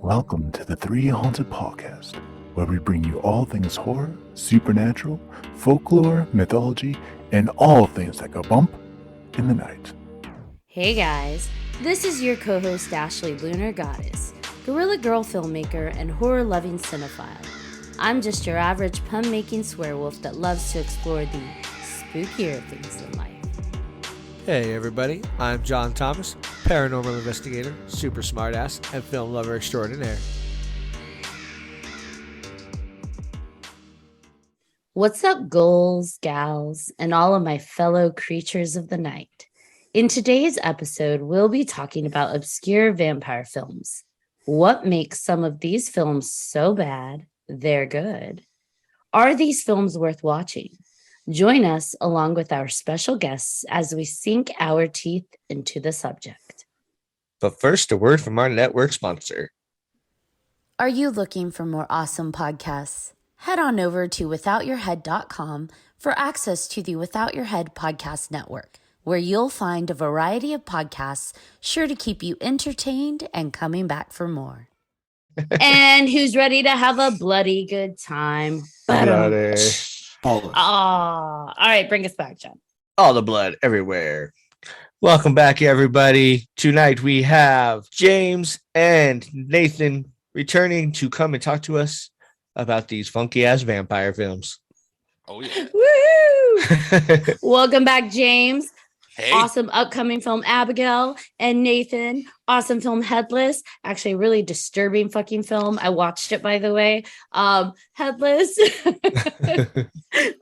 Welcome to the 3Haunted podcast, where we bring you all things horror, supernatural, folklore, mythology, and all things that go bump in the night. Hey guys, this is your co-host Ashley Lunar Goddess, Gorilla Girl filmmaker and horror-loving cinephile. I'm just your average pun-making swearwolf that loves to explore the spookier things in life. Hey everybody, I'm John Thomas, paranormal investigator, super smartass, and film lover extraordinaire. What's up, ghouls, gals, and all of my fellow creatures of the night? In today's episode, we'll be talking about obscure vampire films. What makes some of these films so bad they're good? Are these films worth watching? Join us along with our special guests as we sink our teeth into the subject. But first, a word from our network sponsor. Are you looking for more awesome podcasts? Head on over to withoutyourhead.com for access to the Without Your Head podcast network, where you'll find a variety of podcasts sure to keep you entertained and coming back for more. And who's ready to have a bloody good time? Bloody. Oh, all right, bring us back, John. All the blood everywhere. Welcome back, everybody. Tonight we have James and Nathan returning to come and talk to us about these funky-ass vampire films. Oh, yeah. Woo! Welcome back, James. Hey. Awesome upcoming film Abigail, and Nathan, awesome film Headless. Actually, really disturbing fucking film. I watched it, by the way. Headless.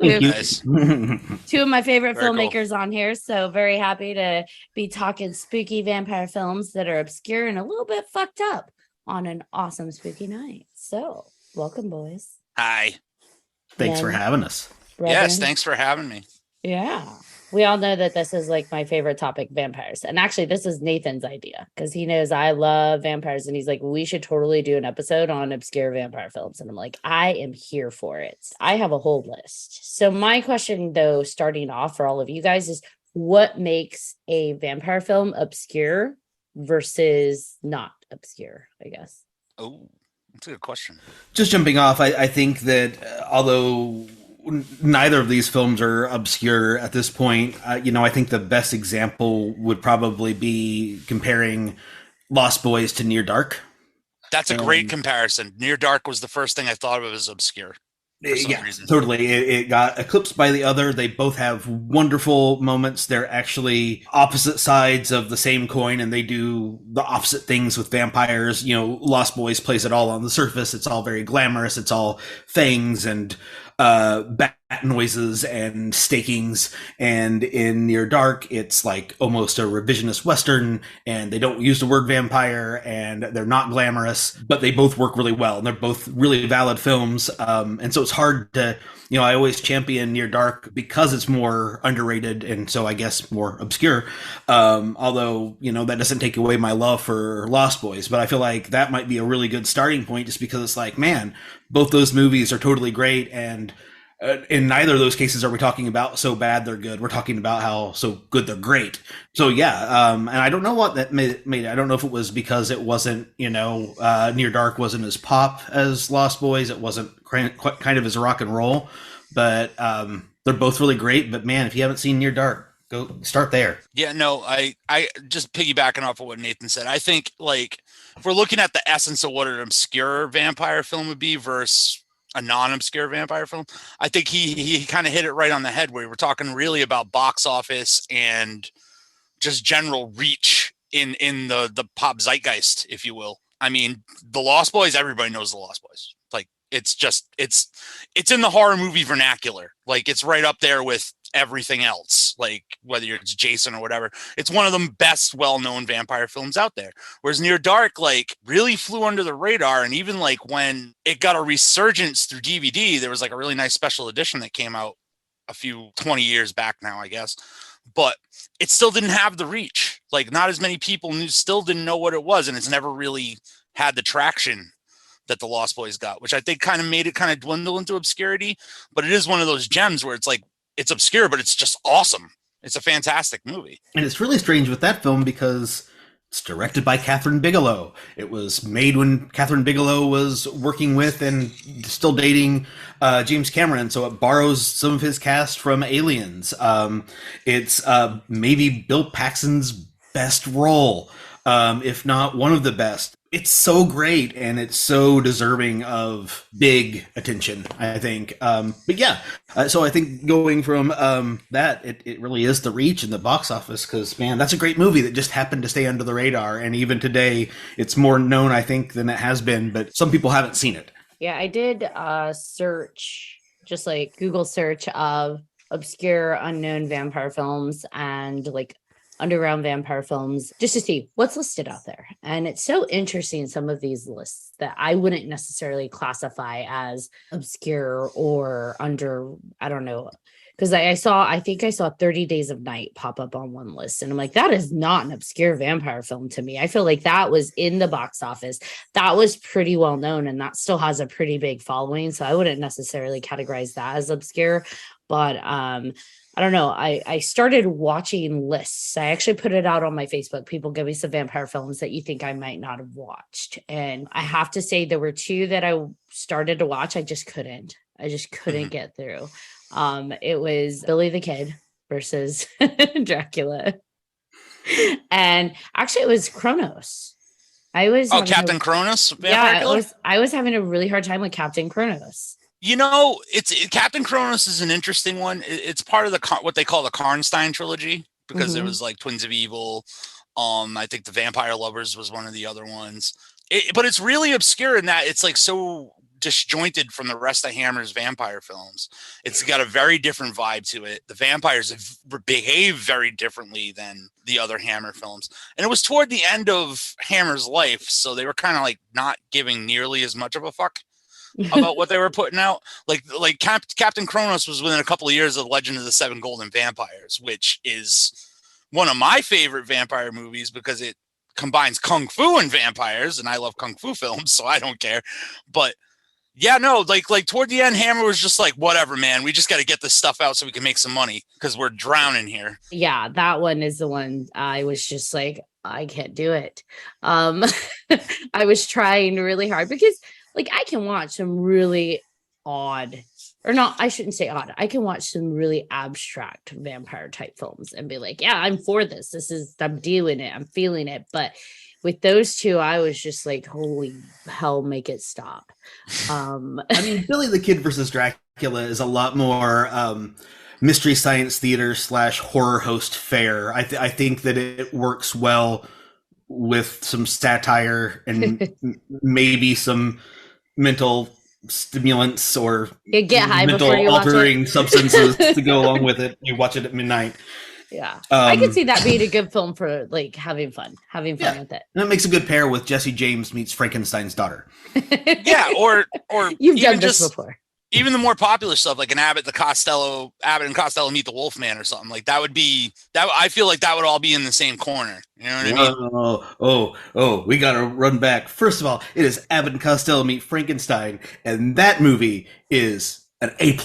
Nice. Two of my favorite Very filmmakers on here, so very happy to be talking spooky vampire films that are obscure and a little bit fucked up on an awesome spooky night. So, welcome, boys. Hi. Thanks for having us. Brethren. Yes, thanks for having me. Yeah. We all know that this is like my favorite topic, vampires. And actually, this is Nathan's idea because he knows I love vampires. And he's like, we should totally do an episode on obscure vampire films. And I'm like, I am here for it. I have a whole list. So my question, though, starting off for all of you guys is what makes a vampire film obscure versus not obscure, I guess? Oh, that's a good question. Just jumping off, I think that although neither of these films are obscure at this point, I think the best example would probably be comparing Lost Boys to Near Dark. That's a great comparison. Near Dark was the first thing I thought of as obscure. For some reason. Totally. It got eclipsed by the other. They both have wonderful moments. They're actually opposite sides of the same coin, and they do the opposite things with vampires. Lost Boys plays it all on the surface. It's all very glamorous. It's all fangs and bat noises and stakings, and in Near Dark it's like almost a revisionist western, and they don't use the word vampire, and they're not glamorous, but they both work really well, and they're both really valid films. And so it's hard to, I always champion Near Dark because it's more underrated and so I guess more obscure, although that doesn't take away my love for Lost Boys. But I feel like that might be a really good starting point, just because it's like, man, both those movies are totally great, and in neither of those cases are we talking about so bad they're good. We're talking about how so good they're great. So yeah, and I don't know what that made it. I don't know if it was because it wasn't, Near Dark wasn't as pop as Lost Boys. It wasn't kind of as rock and roll, but they're both really great. But man, if you haven't seen Near Dark, go start there. Yeah, no, I just piggybacking off of what Nathan said. I think, like, if we're looking at the essence of what an obscure vampire film would be versus a non-obscure vampire film, I think he kind of hit it right on the head, where we're talking really about box office and just general reach in the pop zeitgeist, if you will. I mean, the Lost Boys, everybody knows the Lost Boys. Like, it's in the horror movie vernacular. Like, it's right up there with everything else, like whether it's Jason or whatever. It's one of the best well-known vampire films out there. Whereas Near Dark, like, really flew under the radar. And even like when it got a resurgence through DVD, there was like a really nice special edition that came out 20 years back now, I guess. But it still didn't have the reach. Like, not as many people still didn't know what it was. And it's never really had the traction that the Lost Boys got, which I think kind of made it kind of dwindle into obscurity. But it is one of those gems where it's like, it's obscure, but it's just awesome. It's a fantastic movie. And it's really strange with that film because It's directed by Catherine Bigelow. It was made when Catherine Bigelow was working with and still dating James Cameron, so it borrows some of his cast from Aliens. It's maybe Bill Paxton's best role, if not one of the best. It's so great, and it's so deserving of big attention, I think. But yeah, so I think going from that, it really is the reach in the box office, because, man, that's a great movie that just happened to stay under the radar. And even today, it's more known, I think, than it has been, but some people haven't seen it. Yeah, I did search, just like Google search of obscure unknown vampire films and like underground vampire films, just to see what's listed out there. And it's so interesting, some of these lists that I wouldn't necessarily classify as obscure or under, I don't know, because I think I saw 30 Days of Night pop up on one list, and I'm like, that is not an obscure vampire film to me. I feel like that was in the box office, that was pretty well known, and that still has a pretty big following, so I wouldn't necessarily categorize that as obscure. But I don't know. I started watching lists. I actually put it out on my Facebook. People give me some vampire films that you think I might not have watched. And I have to say there were two that I started to watch. I just couldn't get through. It was Billy the Kid versus Dracula. And actually it was Kronos. Captain Kronos? I was having a really hard time with Captain Kronos. You know, Captain Kronos is an interesting one. It's part of what they call the Karnstein trilogy, because there was like Twins of Evil. I think The Vampire Lovers was one of the other ones. But it's really obscure in that it's like so disjointed from the rest of Hammer's vampire films. It's got a very different vibe to it. The vampires behave very differently than the other Hammer films. And it was toward the end of Hammer's life, so they were kind of like not giving nearly as much of a fuck about what they were putting out. Like Captain Kronos was within a couple of years of Legend of the Seven Golden Vampires, which is one of my favorite vampire movies because it combines kung fu and vampires, and I love kung fu films, so I don't care. But yeah, no, like toward the end, Hammer was just like, whatever, man, we just got to get this stuff out so we can make some money because we're drowning here. Yeah, that one is the one I was just like, I can't do it. I was trying really hard because like I can watch some really odd, or not, I shouldn't say odd. I can watch some really abstract vampire type films and be like, yeah, I'm for this. I'm doing it. I'm feeling it. But with those two, I was just like, holy hell, make it stop. I mean, Billy the Kid versus Dracula is a lot more mystery science theater / horror host fare. I think that it works well with some satire and maybe some mental stimulants or get high mental altering substances to go along with it. You watch it at midnight. Yeah, I could see that being a good film for like having fun with it. And it makes a good pair with Jesse James meets Frankenstein's daughter. Yeah, or you've done this before. Even the more popular stuff, like an Abbott and Costello meet the Wolfman or something like that would be that. I feel like that would all be in the same corner. You know what I mean? Oh, we got to run back. First of all, it is Abbott and Costello meet Frankenstein, and that movie is an A+.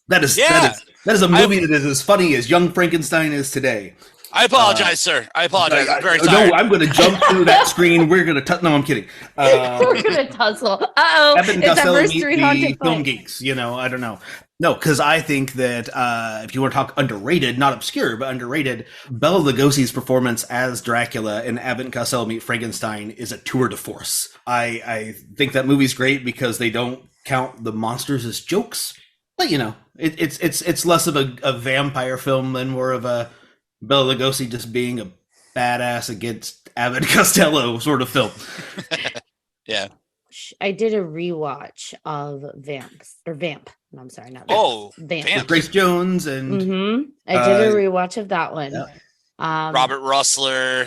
That is a movie that is as funny as Young Frankenstein is today. I apologize, sir. I apologize. I'm very tired. No, I'm going to jump through that screen. We're going to no, I'm kidding. We're going to tussle. Uh-oh. It's our first 3Haunted film geeks. You know, I don't know. No, because I think that if you want to talk underrated, not obscure, but underrated, Bela Lugosi's performance as Dracula in Abbott and Costello Meet Frankenstein is a tour de force. I think that movie's great because they don't count the monsters as jokes. But, you know, it's less of a vampire film than more of a Bela Lugosi just being a badass against Abbott Costello sort of film. Yeah. I did a rewatch of Vamp. No, I'm sorry, not Vamp. Oh, Vamp. Grace Jones and I did a rewatch of that one. Yeah. Robert Russler,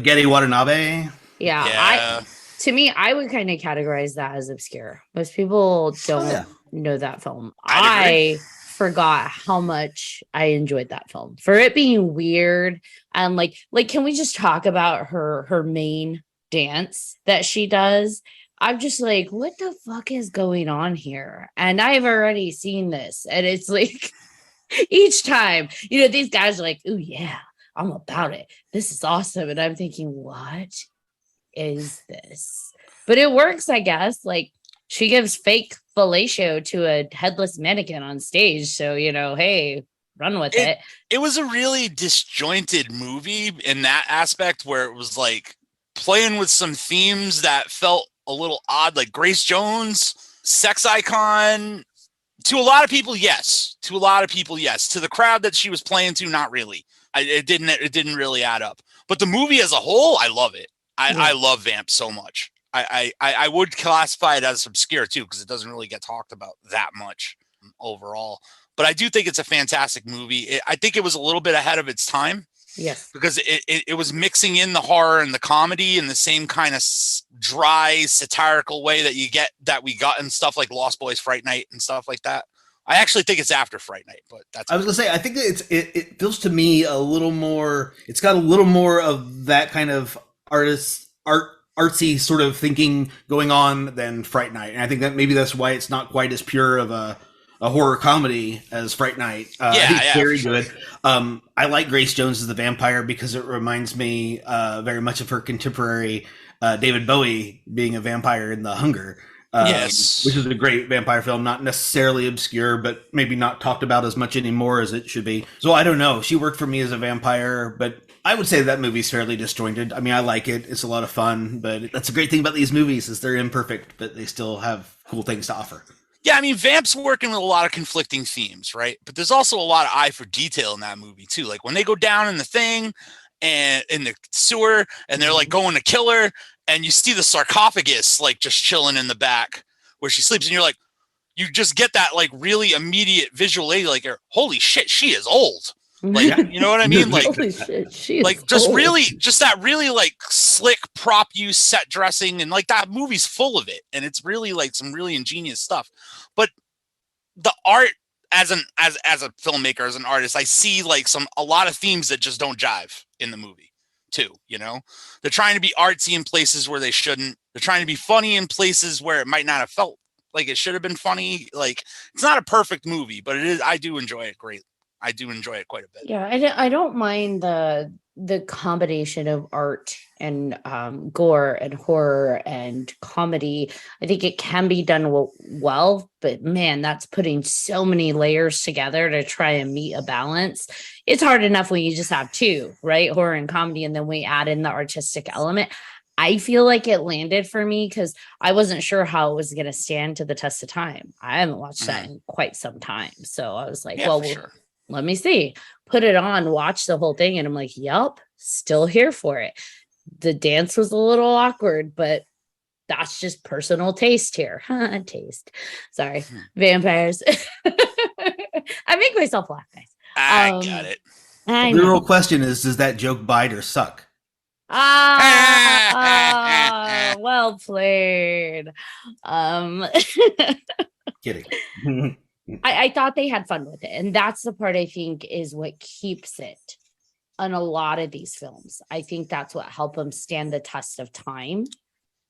Getty Watanabe. Yeah. To me, I would kind of categorize that as obscure. Most people don't know that film. I forgot how much I enjoyed that film for it being weird. And like, can we just talk about her main dance that she does? I'm just like, what the fuck is going on here? And I've already seen this. And it's like, each time, you know, these guys are like, oh yeah, I'm about it. This is awesome. And I'm thinking, what is this? But it works, I guess. Like, she gives fake fellatio to a headless mannequin on stage. So, hey, run with it. It was a really disjointed movie in that aspect, where it was like playing with some themes that felt a little odd, like Grace Jones, sex icon. To a lot of people, yes. To the crowd that she was playing to, not really. It didn't really add up. But the movie as a whole, I love it. I love Vamp so much. I would classify it as obscure too, because it doesn't really get talked about that much overall. But I do think it's a fantastic movie. I think it was a little bit ahead of its time. Yes. Because it was mixing in the horror and the comedy in the same kind of dry, satirical way that we got in stuff like Lost Boys Fright Night and stuff like that. I actually think it's after Fright Night, but that's. I was gonna say, I think it feels to me a little more. It's got a little more of that kind of artsy sort of thinking going on than Fright Night, and I think that maybe that's why it's not quite as pure of a horror comedy as Fright Night. Very sure. good. I like Grace Jones as the vampire because it reminds me very much of her contemporary David Bowie being a vampire in The Hunger. Yes, which is a great vampire film, not necessarily obscure, but maybe not talked about as much anymore as it should be. So I don't know. She worked for me as a vampire, but I would say that movie's fairly disjointed. I mean, I like it. It's a lot of fun, but that's a great thing about these movies is they're imperfect, but they still have cool things to offer. Yeah, I mean, Vamp's working with a lot of conflicting themes, right? But there's also a lot of eye for detail in that movie too. Like when they go down in the thing and in the sewer and they're like going to kill her, and you see the sarcophagus like just chilling in the back where she sleeps, and you're like, you just get that like really immediate visual aid, like, holy shit, she is old. Like, you know what I mean? Like, holy shit, she is like just old. that really like slick prop use, set dressing, and like that movie's full of it, and it's really like some really ingenious stuff. But the art as a filmmaker, as an artist, I see like a lot of themes that just don't jive in the movie too. They're trying to be artsy in places where they shouldn't. They're trying to be funny in places where it might not have felt like it should have been funny. Like, it's not a perfect movie, but it is. I do enjoy it great. I do enjoy it quite a bit. Yeah, I don't mind the combination of art and gore and horror and comedy. I think it can be done well, but man, that's putting so many layers together to try and meet a balance. It's hard enough when you just have two, right? Horror and comedy, and then we add in the artistic element. I feel like it landed for me because I wasn't sure how it was going to stand to the test of time. I haven't watched that in quite some time. So I was like, sure. Let me see, put it on, watch the whole thing. And I'm like, yep, still here for it. The dance was a little awkward, but that's just personal taste here. Taste. Sorry. Vampires. I make myself laugh, guys. I got it. The real question is, does that joke bite or suck? Well played. Kidding. I thought they had fun with it. And that's the part I think is what keeps it on a lot of these films. I think that's what helped them stand the test of time,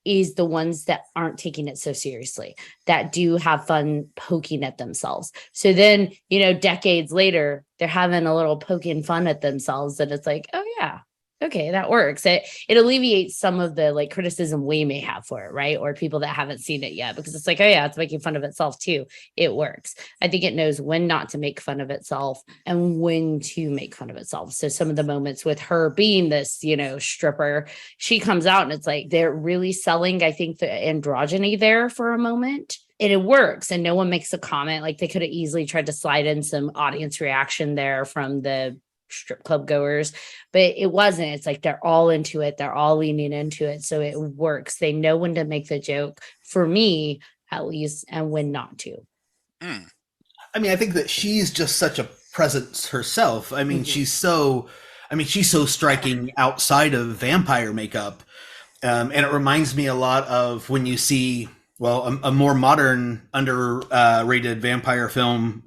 is the ones that aren't taking it so seriously, that do have fun poking at themselves. So then, decades later, they're having a little poking fun at themselves. And it's like, oh yeah, okay, that works. It alleviates some of the like criticism we may have for it, right? Or people that haven't seen it yet, because it's like, oh yeah, it's making fun of itself too. It works. I think it knows when not to make fun of itself and when to make fun of itself. So some of the moments with her being this, stripper, she comes out and it's like, they're really selling, I think, the androgyny there for a moment. And it works. And no one makes a comment. Like they could have easily tried to slide in some audience reaction there from the strip club goers, but it wasn't. It's like they're all into it, they're all leaning into it, so it works. They know when to make the joke, for me at least, and when not to. I mean, I think that she's just such a presence herself. I mean, she's so striking outside of vampire makeup, and it reminds me a lot of when you see a more modern underrated vampire film,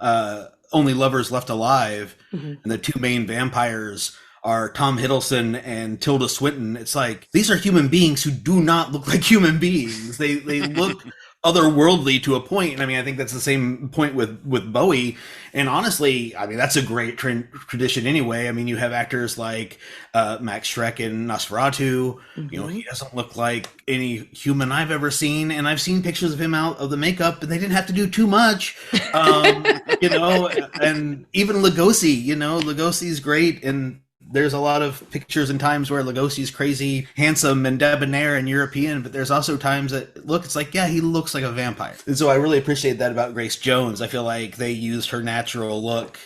Only Lovers Left Alive, and the two main vampires are Tom Hiddleston and Tilda Swinton. It's like, these are human beings who do not look like human beings. They look otherworldly to a point. And I mean, I think that's the same point with Bowie. And honestly, I mean, that's a great tradition anyway. I mean, you have actors like Max Schreck in Nosferatu. You know, he doesn't look like any human I've ever seen. And I've seen pictures of him out of the makeup, and they didn't have to do too much. You know, and even Lugosi's, Lugosi's great. And there's a lot of pictures and times where Lugosi's crazy, handsome, and debonair and European, but there's also times that, it's like, yeah, he looks like a vampire. And so I really appreciate that about Grace Jones. I feel like they used her natural look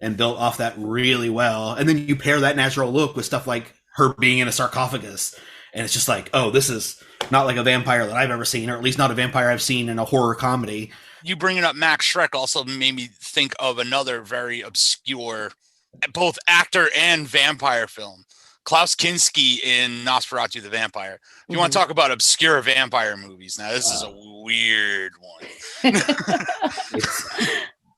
and built off that really well. And then you pair that natural look with stuff like her being in a sarcophagus, and it's just like, oh, this is not like a vampire that I've ever seen, or at least not a vampire I've seen in a horror comedy. You bringing up Max Schreck also made me think of another very obscure both actor and vampire film, Klaus Kinski in Nosferatu the Vampire. If you want to talk about obscure vampire movies, now this is a weird one.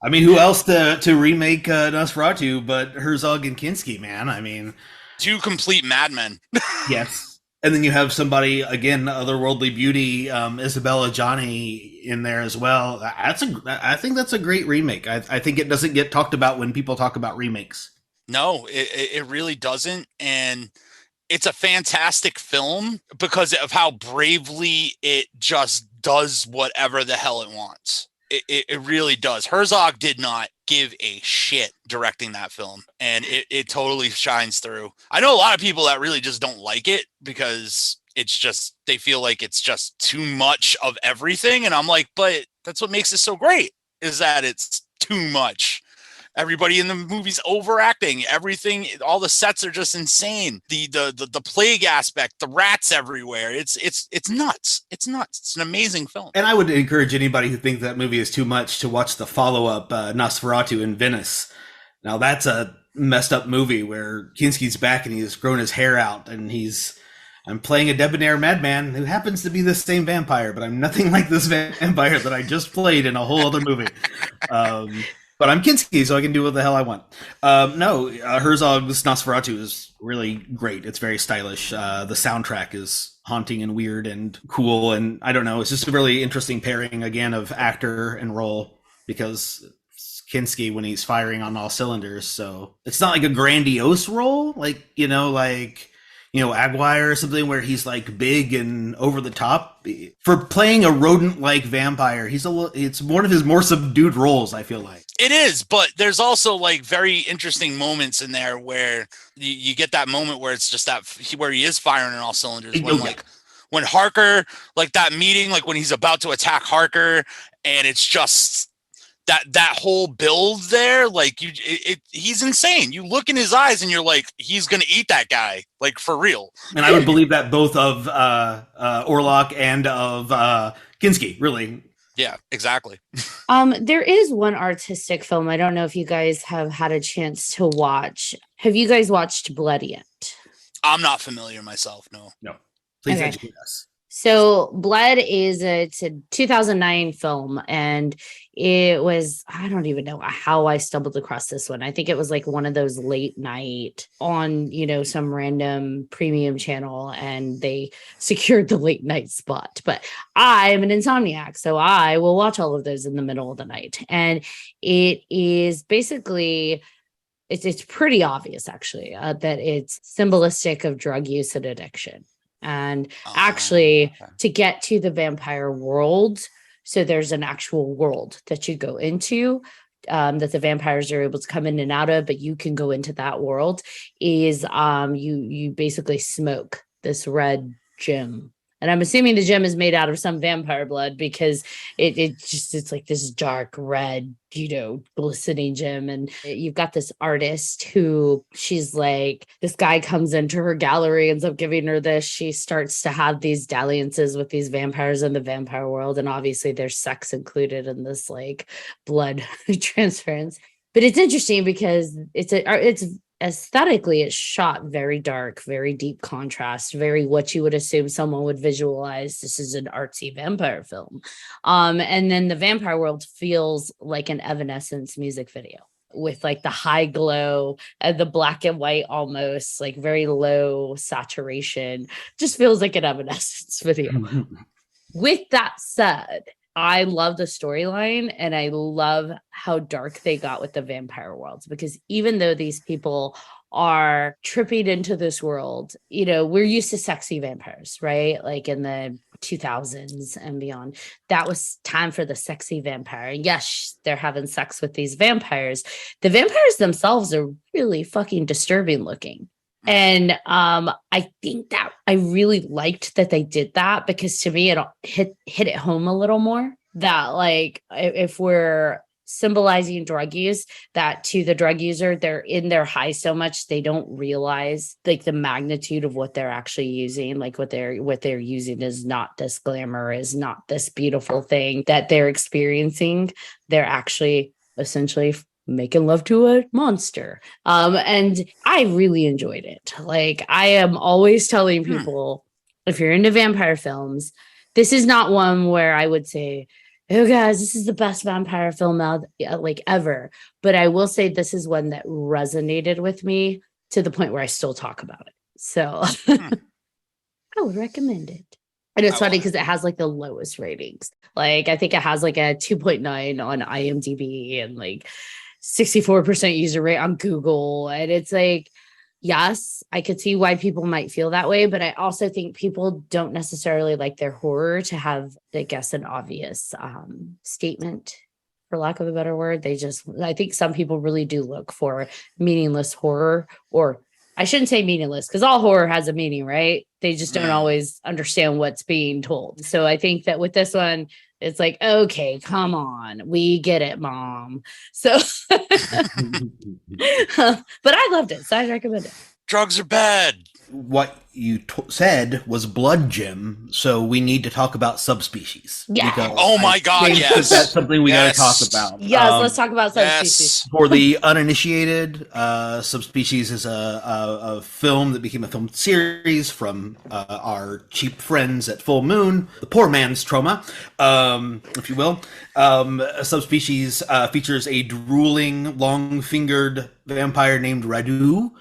I mean, who else to remake Nosferatu but Herzog and Kinski, man? I mean, two complete madmen. Yes. And then you have somebody, again, otherworldly beauty, Isabella Gianni in there as well. I think that's a great remake. I think it doesn't get talked about when people talk about remakes. No, it really doesn't. And it's a fantastic film because of how bravely it just does whatever the hell it wants. It really does. Herzog did not give a shit directing that film, and it totally shines through. I know a lot of people that really just don't like it because it's just, they feel like it's just too much of everything. And I'm like, but that's what makes it so great, is that it's too much. Everybody in the movie's overacting. Everything, all the sets are just insane. The plague aspect, the rats everywhere. It's nuts. It's nuts. It's an amazing film. And I would encourage anybody who thinks that movie is too much to watch the follow-up, Nosferatu in Venice. Now that's a messed up movie where Kinski's back and he's grown his hair out, and I'm playing a debonair madman who happens to be the same vampire, but I'm nothing like this vampire that I just played in a whole other movie. But I'm Kinski, so I can do what the hell I want. Herzog's Nosferatu is really great. It's very stylish. The soundtrack is haunting and weird and cool. And I don't know, it's just a really interesting pairing, again, of actor and role, because it's Kinski when he's firing on all cylinders. So it's not like a grandiose role, like Aguirre or something, where he's like big and over the top. For playing a rodent-like vampire, it's one of his more subdued roles, I feel like. It is, but there's also like very interesting moments in there where you get that moment where it's just where he is firing on all cylinders. When Harker, like that meeting, like when he's about to attack Harker, and it's just that whole build there, like he's insane. You look in his eyes and you're like, he's gonna eat that guy, like for real. And I would believe that both of Orlok and of Kinski, really. Yeah, exactly. There is one artistic film. I don't know if you guys have had a chance to watch. Have you guys watched Blood yet? I'm not familiar myself. No. Please educate us. So Blood it's a 2009 film, and it was, I don't even know how I stumbled across this one. I think it was like one of those late night on, some random premium channel, and they secured the late night spot. But I'm an insomniac, so I will watch all of those in the middle of the night. And it is basically, it's pretty obvious actually, that it's symbolistic of drug use and addiction. And actually, to get to the vampire world, so there's an actual world that you go into, that the vampires are able to come in and out of, but you can go into that world, is you basically smoke this red gem. And I'm assuming the gem is made out of some vampire blood, because it's like this dark red, glistening gem. And you've got this artist who, she's like, this guy comes into her gallery, ends up giving her this. She starts to have these dalliances with these vampires in the vampire world. And obviously there's sex included in this like blood transference. But it's interesting because it's aesthetically, it's shot very dark, very deep contrast, very what you would assume someone would visualize. This is an artsy vampire film. And then the vampire world feels like an Evanescence music video, with like the high glow and the black and white, almost like very low saturation. Just feels like an Evanescence video. With that said, I love the storyline and I love how dark they got with the vampire worlds, because even though these people are tripping into this world, we're used to sexy vampires, right? Like in the 2000s and beyond, that was time for the sexy vampire. Yes, they're having sex with these vampires. The vampires themselves are really fucking disturbing looking. And I think that I really liked that they did that, because to me, it hit it home a little more that, like, if we're symbolizing drug use, that to the drug user, they're in their high so much they don't realize like the magnitude of what they're actually using. Like what they're using is not this glamour, is not this beautiful thing that they're experiencing. They're actually essentially making love to a monster. And I really enjoyed it. Like, I am always telling people, if you're into vampire films, this is not one where I would say, oh guys, this is the best vampire film out like ever. But I will say this is one that resonated with me to the point where I still talk about it. So I would recommend it. And it's funny because it has like the lowest ratings. Like, I think it has like a 2.9 on IMDb and like 64% user rate on Google. And it's like, yes, I could see why people might feel that way, but I also think people don't necessarily like their horror to have, I guess, an obvious statement, for lack of a better word. I think some people really do look for meaningless horror, or I shouldn't say meaningless, because all horror has a meaning, right? They just don't always understand what's being told. So I think that with this one, it's like, okay, come on, we get it, mom. So, but I loved it, so I recommend it. Drugs are bad. What you said was blood, Jim. So we need to talk about subspecies. Yeah. Oh my God! Yes, that's something we got to talk about. Yes, let's talk about subspecies. Yes. For the uninitiated, Subspecies is a film that became a film series from our cheap friends at Full Moon, the poor man's trauma, if you will. Subspecies features a drooling, long-fingered vampire named Radu.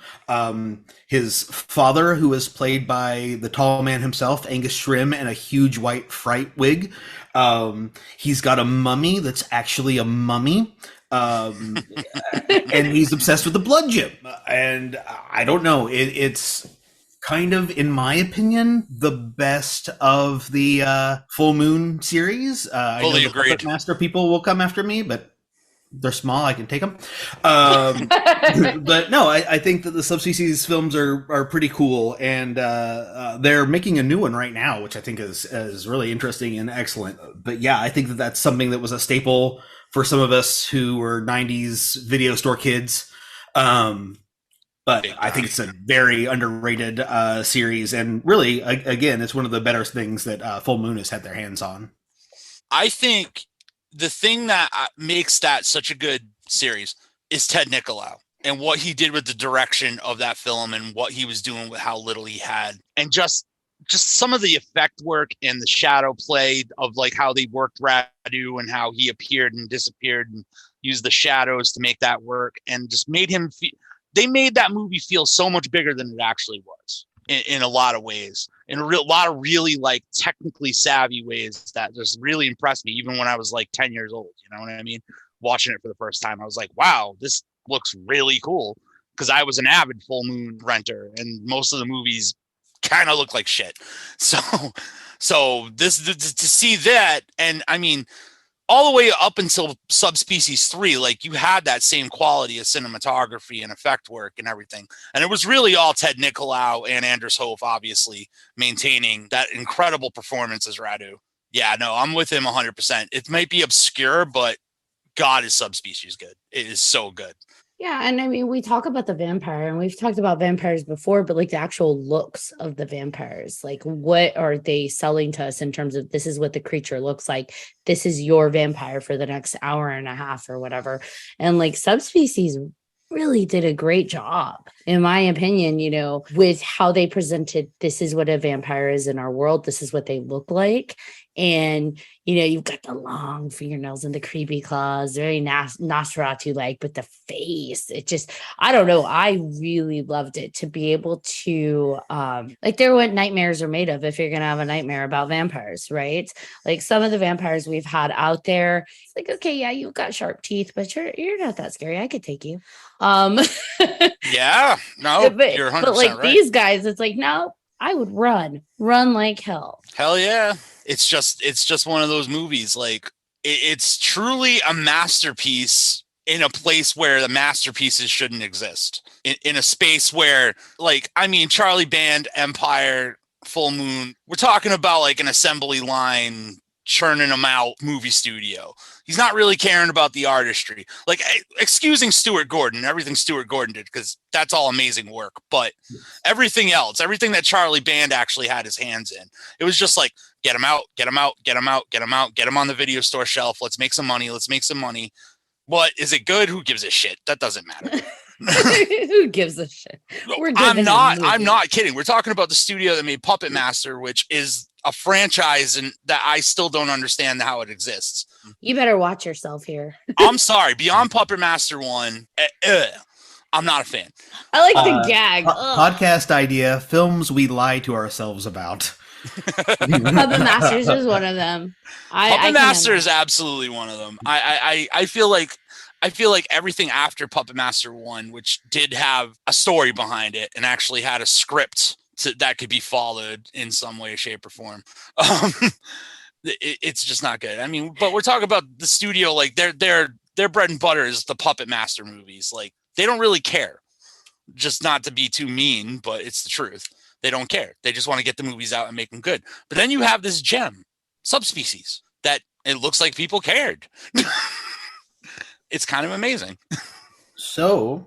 His father, who is played by the tall man himself, Angus Shrim, in a huge white fright wig. He's got a mummy that's actually a mummy. And he's obsessed with the blood gym. And I don't know, it's kind of, in my opinion, the best of the Full Moon series. I know the Puppet Master people will come after me, but they're small, I can take them. But no, I think that the Subspecies films are pretty cool, and they're making a new one right now, which I think is really interesting and excellent. But yeah, I think that that's something that was a staple for some of us who were 90s video store kids. But I think it's a very underrated series, and really, again, it's one of the better things that Full Moon has had their hands on. I think the thing that makes that such a good series is Ted Nicolau and what he did with the direction of that film and what he was doing with how little he had, and just some of the effect work and the shadow play of like how they worked Radu and how he appeared and disappeared and used the shadows to make that work, and just made him they made that movie feel so much bigger than it actually was in a lot of ways, in a lot of really like technically savvy ways that just really impressed me, even when I was like 10 years old. You know what I mean? Watching it for the first time, I was like, wow, this looks really cool. Because I was an avid Full Moon renter, and most of the movies kind of look like shit. So this to see that, and I mean, all the way up until Subspecies 3, like you had that same quality of cinematography and effect work and everything. And it was really all Ted Nicolau and Anders Hof, obviously, maintaining that incredible performance as Radu. Yeah, no, I'm with him 100%. It might be obscure, but God, is Subspecies good. It is so good. Yeah, and I mean, we talk about the vampire, and we've talked about vampires before, but like the actual looks of the vampires, like what are they selling to us in terms of this is what the creature looks like, this is your vampire for the next hour and a half or whatever. And like Subspecies really did a great job, in my opinion, with how they presented this is what a vampire is in our world. This is what they look like. And, you've got the long fingernails and the creepy claws, very Nosferatu-like, but the face, it just, I don't know. I really loved it to be able to, they're what nightmares are made of if you're going to have a nightmare about vampires, right? Like some of the vampires we've had out there, it's like, okay, yeah, you've got sharp teeth, but you're not that scary. I could take you. Yeah, no, but, you're 100% but like right. these guys, it's like, no, I would run like hell. Hell yeah. It's just one of those movies. Like it's truly a masterpiece in a place where the masterpieces shouldn't exist. In a space where, like, I mean, Charlie Band, Empire, Full Moon, we're talking about like an assembly line churning them out movie studio. He's not really caring about the artistry, like excusing Stuart Gordon, everything Stuart Gordon did, because that's all amazing work. But everything else, everything that Charlie Band actually had his hands in, it was just like, get him out, get him out, get him out, get him out, get him on the video store shelf. Let's make some money. Let's make some money. What is it good? Who gives a shit? That doesn't matter. Who gives a shit? I'm not kidding. We're talking about the studio that made Puppet Master, which is a franchise and that I still don't understand how it exists. You better watch yourself here. I'm sorry. Beyond Puppet Master 1, I'm not a fan. I like the gag. Podcast idea, films we lie to ourselves about. Puppet Masters is one of them. Puppet Master is absolutely one of them. I feel like everything after Puppet Master 1, which did have a story behind it and actually had a script that could be followed in some way, shape, or form, it's just not good. I mean, but we're talking about the studio, like their bread and butter is the Puppet Master movies. Like they don't really care. Just not to be too mean, but it's the truth. They don't care. They just want to get the movies out and make them good. But then you have this gem, Subspecies, that it looks like people cared. It's kind of amazing. So,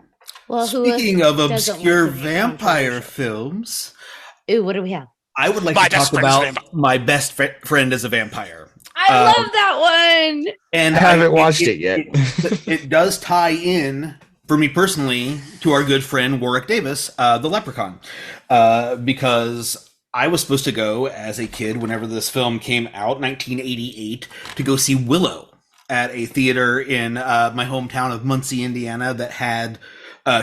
speaking of obscure vampire films, ooh, what do we have? I would like to talk about My Best Friend as a Vampire. I love that one. And I haven't watched it yet. It does tie in, for me personally, to our good friend Warwick Davis, the Leprechaun, because I was supposed to go as a kid whenever this film came out, 1988, to go see Willow at a theater in my hometown of Muncie, Indiana, that had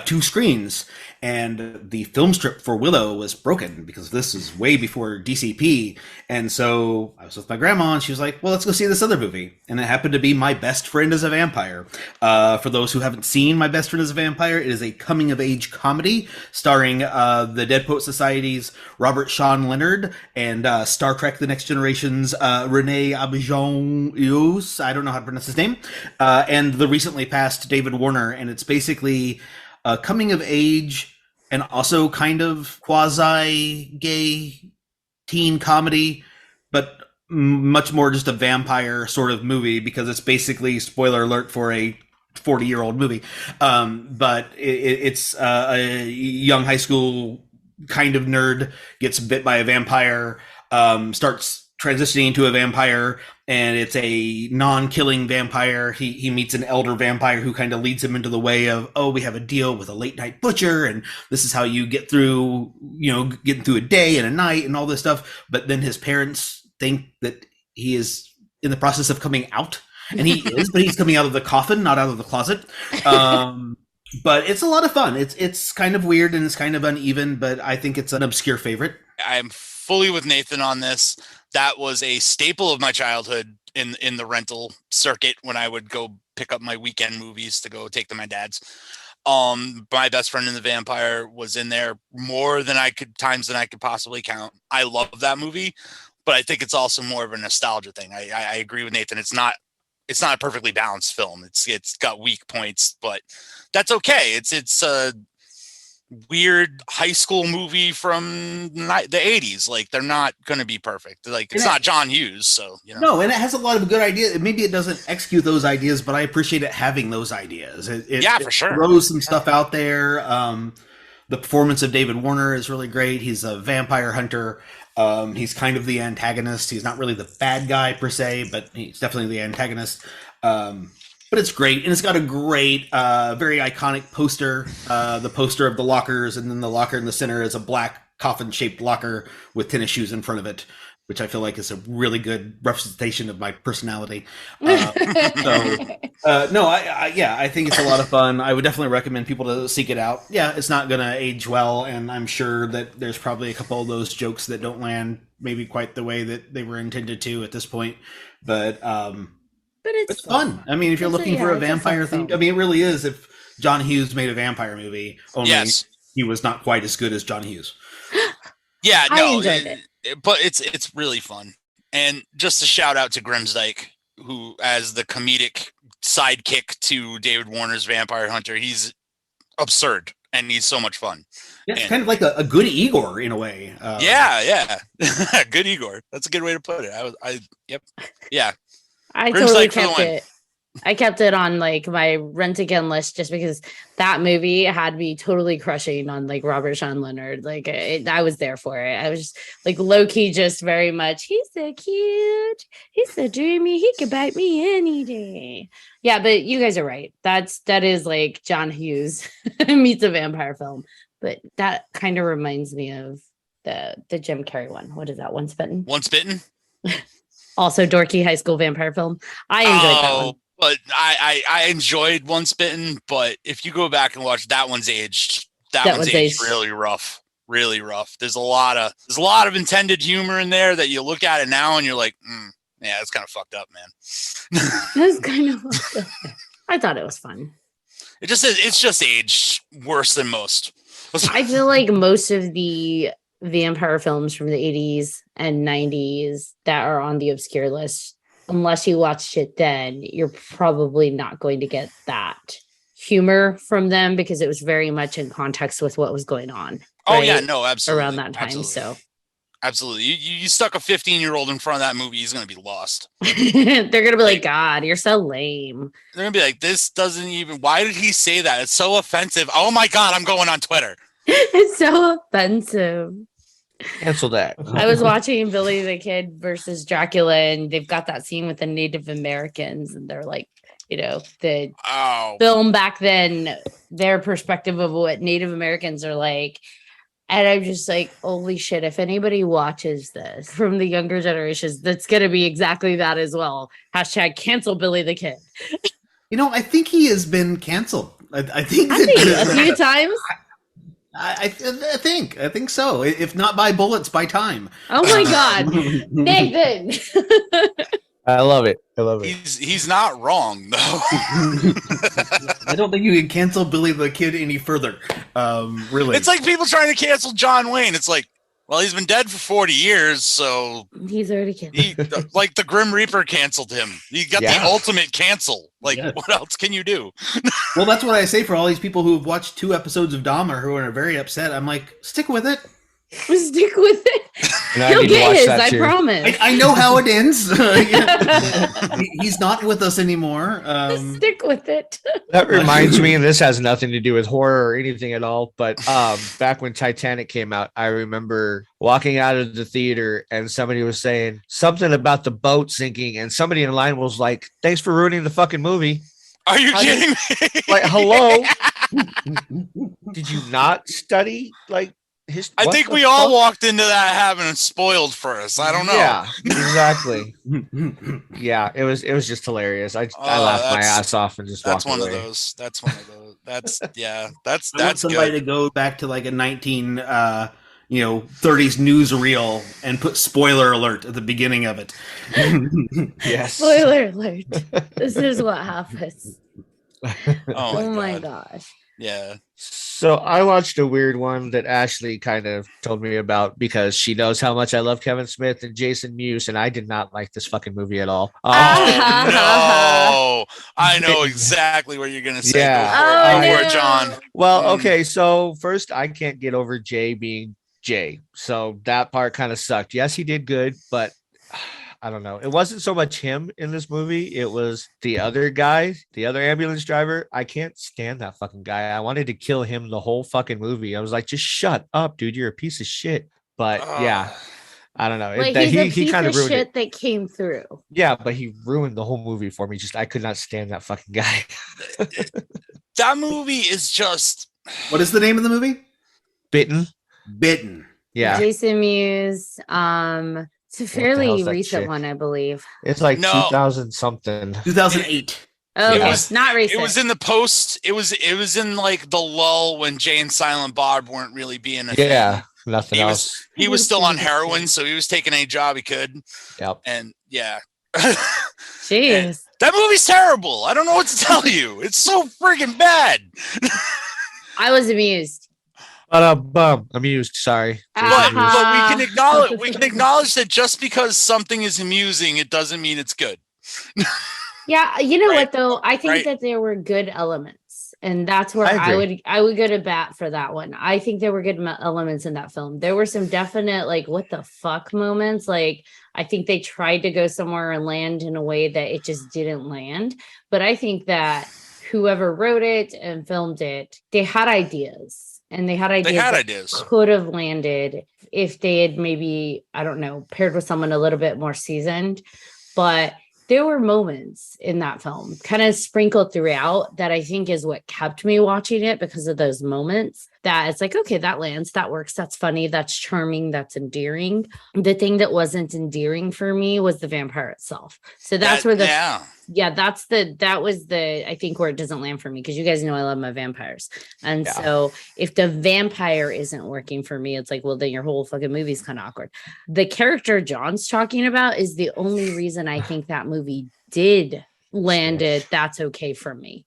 2 screens. And the film strip for Willow was broken because this is way before DCP. And so I was with my grandma and she was like, well, let's go see this other movie. And it happened to be My Best Friend as a Vampire. For those who haven't seen My Best Friend as a Vampire, it is a coming of age comedy starring the Dead Poet Society's Robert Sean Leonard and Star Trek The Next Generation's Rene Auberjonois, I don't know how to pronounce his name, and the recently passed David Warner. And it's basically a coming of age and also kind of quasi-gay teen comedy, but much more just a vampire sort of movie, because it's basically, spoiler alert for a 40-year-old movie. But it's a young high school kind of nerd gets bit by a vampire, starts transitioning into a vampire, and it's a non-killing vampire. He meets an elder vampire who kind of leads him into the way of, oh, we have a deal with a late night butcher, and this is how you get through, getting through a day and a night and all this stuff. But then his parents think that he is in the process of coming out, and he is, but he's coming out of the coffin, not out of the closet. But it's a lot of fun. It's kind of weird and it's kind of uneven, but I think it's an obscure favorite. I'm fully with Nathan on this. That was a staple of my childhood in the rental circuit when I would go pick up my weekend movies to go take to my dad's. My Best Friend and the Vampire was in there more than I could possibly count. I love that movie, but I think it's also more of a nostalgia thing. I agree with Nathan. It's not a perfectly balanced film. It's got weak points, but that's okay. It's a weird high school movie from the 80s. Like, they're not going to be perfect. Like, it's not John Hughes, so no, and it has a lot of good ideas. Maybe it doesn't execute those ideas, but I appreciate it having those ideas. For sure, it throws some stuff out there. The performance of David Warner is really great. He's a vampire hunter. He's kind of the antagonist. He's not really the bad guy per se, but he's definitely the antagonist. But it's great, and it's got a great, very iconic poster. The poster of the lockers, and then the locker in the center is a black coffin-shaped locker with tennis shoes in front of it, which I feel like is a really good representation of my personality. I think it's a lot of fun. I would definitely recommend people to seek it out. Yeah, it's not going to age well, and I'm sure that there's probably a couple of those jokes that don't land maybe quite the way that they were intended to at this point, but it's fun. I mean, if you're looking for a vampire theme, I mean, it really is. If John Hughes made a vampire movie, only he was not quite as good as John Hughes. Yeah, no, I enjoyed it. But it's really fun. And just a shout out to Grimsdyke, who, as the comedic sidekick to David Warner's Vampire Hunter, he's absurd and he's so much fun. Yeah, it's kind of like a good Igor in a way. Yeah. Good Igor. That's a good way to put it. Yeah. I totally kept it. I kept it on like my rent again list just because that movie had me totally crushing on like Robert Sean Leonard. Like I was there for it. I was just like low key, just very much. He's so cute. He's so dreamy. He could bite me any day. Yeah, but you guys are right. That is like John Hughes meets a vampire film. But that kind of reminds me of the Jim Carrey one. What is that? Once Bitten. Once Bitten. Also dorky high school vampire film. I enjoyed that one. But I enjoyed Once Bitten, but if you go back and watch that one's aged, that one's aged really rough. Really rough. There's a lot of intended humor in there that you look at it now and you're like, yeah, it's kind of fucked up, man. That's kind of fucked up. I thought it was fun. It's just aged worse than most. I feel like most of the vampire films from the 80s and 90s that are on the obscure list, unless you watched it then, you're probably not going to get that humor from them because it was very much in context with what was going on. Oh, right? Yeah, no, absolutely. Around that time, absolutely. So. Absolutely. You stuck a 15-year-old in front of that movie, he's going to be lost. They're going to be like, God, you're so lame. They're going to be like, this doesn't even, why did he say that? It's so offensive. Oh my God, I'm going on Twitter. It's so offensive. Cancel that. I was watching Billy the Kid versus Dracula, and they've got that scene with the Native Americans, and they're like, the film back then, their perspective of what Native Americans are like. And I'm just like, holy shit, if anybody watches this from the younger generations, that's going to be exactly that as well. # cancel Billy the Kid. I think he has been canceled. I think a few times. I think so. If not by bullets, by time. Oh my God, Nathan! I love it. He's not wrong though. I don't think you can cancel Billy the Kid any further. Really, it's like people trying to cancel John Wayne. It's like, well, he's been dead for 40 years, so he's already canceled. Like the Grim Reaper canceled him. He got the ultimate cancel. Like, what else can you do? Well, that's what I say for all these people who have watched 2 episodes of Dahmer who are very upset. I'm like, stick with it. Stick with it. He'll get his, I promise. I know how it ends. He's not with us anymore. Stick with it. That reminds me, and this has nothing to do with horror or anything at all, but back when Titanic came out, I remember walking out of the theater and somebody was saying something about the boat sinking, and somebody in line was like, thanks for ruining the fucking movie. Are you kidding me? Like, hello? Did you not study, I think we all walked into that having it spoiled for us. I don't know. Yeah, exactly. Yeah, it was just hilarious. I laughed my ass off and just walked away. That's one of those. That's that's I want somebody to go back to like a 30s newsreel and put spoiler alert at the beginning of it. Yes. Spoiler alert. This is what happens. Oh my gosh. Yeah. So I watched a weird one that Ashley kind of told me about because she knows how much I love Kevin Smith and Jason Mewes, and I did not like this fucking movie at all. No, I know exactly what you're gonna say. Yeah. Go for it, John. Well, okay. So first, I can't get over Jay being Jay, so that part kind of sucked. Yes, he did good, but I don't know. It wasn't so much him in this movie. It was the other guy, the other ambulance driver. I can't stand that fucking guy. I wanted to kill him the whole fucking movie. I was like, just shut up, dude. You're a piece of shit. But yeah, I don't know. Like he's a piece kind of of ruined shit it. that came through. Yeah, but he ruined the whole movie for me. Just I could not stand that fucking guy. That movie is just. What is the name of the movie? Bitten. Bitten. Yeah. Jason Mewes. It's a What the hell fairly is that recent chick? one, I believe. It's like No. 2000 something. 2008. Okay, Yeah. not recent. It was in the post. It was in like the lull when Jay and Silent Bob weren't really being a Yeah. thing. Nothing He else. He was still on heroin, so he was taking any job he could. Yep. And yeah. Jeez. That movie's terrible. I don't know what to tell you. It's so friggin' bad. I was amused. But amused. Sorry. But we Uh-huh. can acknowledge that just because something is amusing, it doesn't mean it's good. Yeah, you know Right. what though? I think Right. that there were good elements, and that's where I agree. I would go to bat for that one. I think there were good elements in that film. There were some definite like what the fuck moments. Like I think they tried to go somewhere and land in a way that it just didn't land. But I think that whoever wrote it and filmed it, they had ideas, and they had ideas. They had that ideas. could have landed if they had maybe, I don't know, paired with someone a little bit more seasoned. But there were moments in that film kind of sprinkled throughout that I think is what kept me watching it, because of those moments that it's like, okay, that lands, that works, that's funny, that's charming, that's endearing. The thing that wasn't endearing for me was the vampire itself. So that's where that was the, I think, where it doesn't land for me, because you guys know I love my vampires. And so if the vampire isn't working for me, it's like, well, then your whole fucking movie's kind of awkward. The character John's talking about is the only reason I think that movie did landed that's okay for me.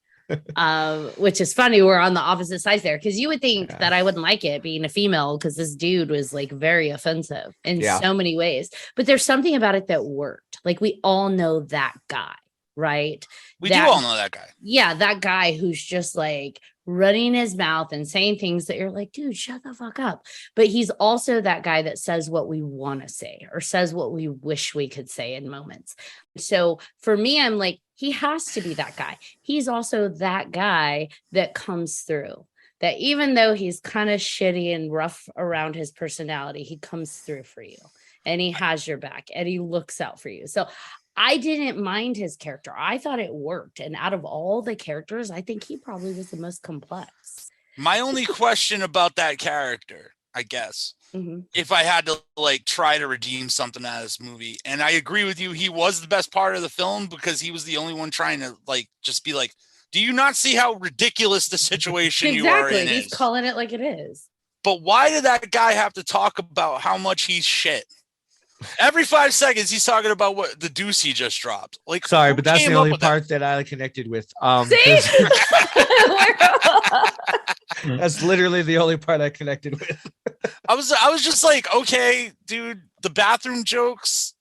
Which is funny, we're on the opposite sides there, because you would think that I wouldn't like it being a female, because this dude was like very offensive in so many ways, but there's something about it that worked. Like we all know that guy, right? We do all know that guy. Yeah, that guy who's just like running his mouth and saying things that you're like, dude, shut the fuck up. But he's also that guy that says what we want to say, or says what we wish we could say in moments. So for me, I'm like, he has to be that guy. He's also that guy that comes through, that even though he's kind of shitty and rough around his personality, he comes through for you, and he has your back, and he looks out for you. So I didn't mind his character. I thought it worked. And out of all the characters, I think he probably was the most complex. My only question about that character, I guess, if I had to like try to redeem something out of this movie, and I agree with you, he was the best part of the film because he was the only one trying to like just be like, do you not see how ridiculous the situation you are in He's is? calling it like it is. But why did that guy have to talk about how much he's shit? Every 5 seconds, he's talking about what the deuce he just dropped. Like, Sorry, who but that's came the up only with that? part that I connected with. See? That's literally the only part I connected with. I was just like, okay, dude, the bathroom jokes,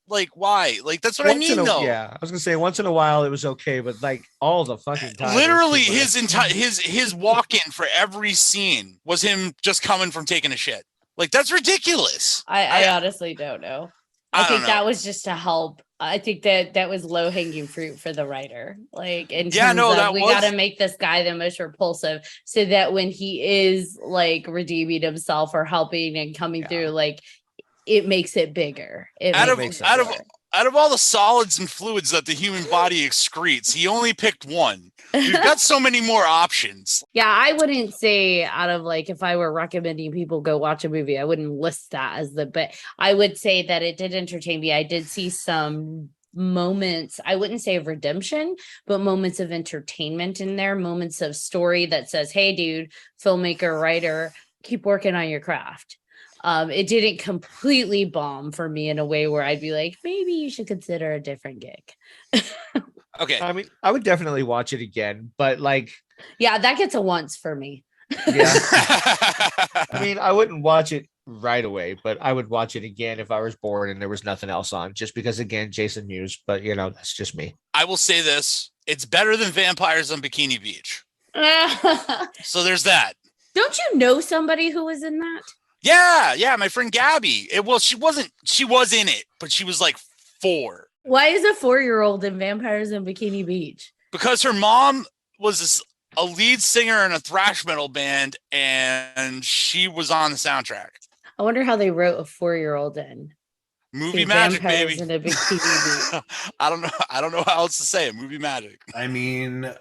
like, why? Like, that's what I mean, though. Yeah, I was gonna say once in a while it was okay, but like all the fucking time. Literally, his walk-in for every scene was him just coming from taking a shit. Like, that's ridiculous. I honestly don't know. I don't think know. that was just to help. I think that was low hanging fruit for the writer. Like, we got to make this guy the most repulsive, so that when he is like redeeming himself or helping and coming through, like it makes it bigger. Out of all the solids and fluids that the human body excretes, he only picked one. You've got so many more options. Yeah, I wouldn't say out of like, if I were recommending people go watch a movie, I wouldn't list that as but I would say that it did entertain me. I did see some moments, I wouldn't say of redemption, but moments of entertainment in there, moments of story that says, hey, dude, filmmaker, writer, keep working on your craft. It didn't completely bomb for me in a way where I'd be like, maybe you should consider a different gig. Okay. I mean, I would definitely watch it again, but like, yeah, that gets a once for me. Yeah. I mean, I wouldn't watch it right away, but I would watch it again if I was bored and there was nothing else on, just because, again, Jason Mewes, but you know, that's just me. I will say this. It's better than Vampires on Bikini Beach. So there's that. Don't you know somebody who was in that? Yeah, my friend Gabby. She was in it, but she was like 4. Why is a 4-year-old in Vampires in Bikini Beach? Because her mom was a lead singer in a thrash metal band, and she was on the soundtrack. I wonder how they wrote a 4-year-old in. Movie See magic, vampires baby. in a big TV movie. I don't know. I don't know how else to say it. Movie magic. I mean,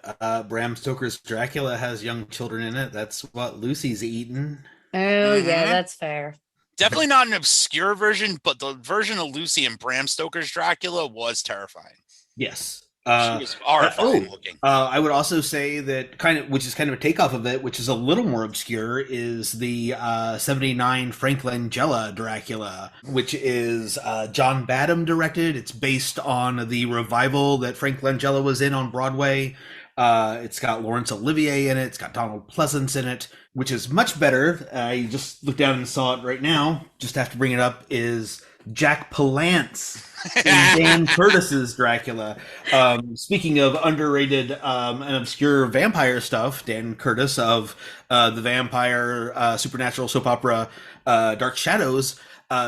Bram Stoker's Dracula has young children in it. That's what Lucy's eating. Oh yeah, Mhm. that's fair. Definitely not an obscure version, but the version of Lucy and Bram Stoker's Dracula was terrifying. Yes. She was horrifying looking. I would also say that which is kind of a takeoff of it, which is a little more obscure, is the 79 Frank Langella Dracula, which is John Badham directed. It's based on the revival that Frank Langella was in on Broadway. It's got Laurence Olivier in it. It's got Donald Pleasance in it, which is much better. I just looked down and saw it right now. Just have to bring it up, is Jack Palance in Dan Curtis's Dracula. Speaking of underrated and obscure vampire stuff, Dan Curtis of the vampire supernatural soap opera Dark Shadows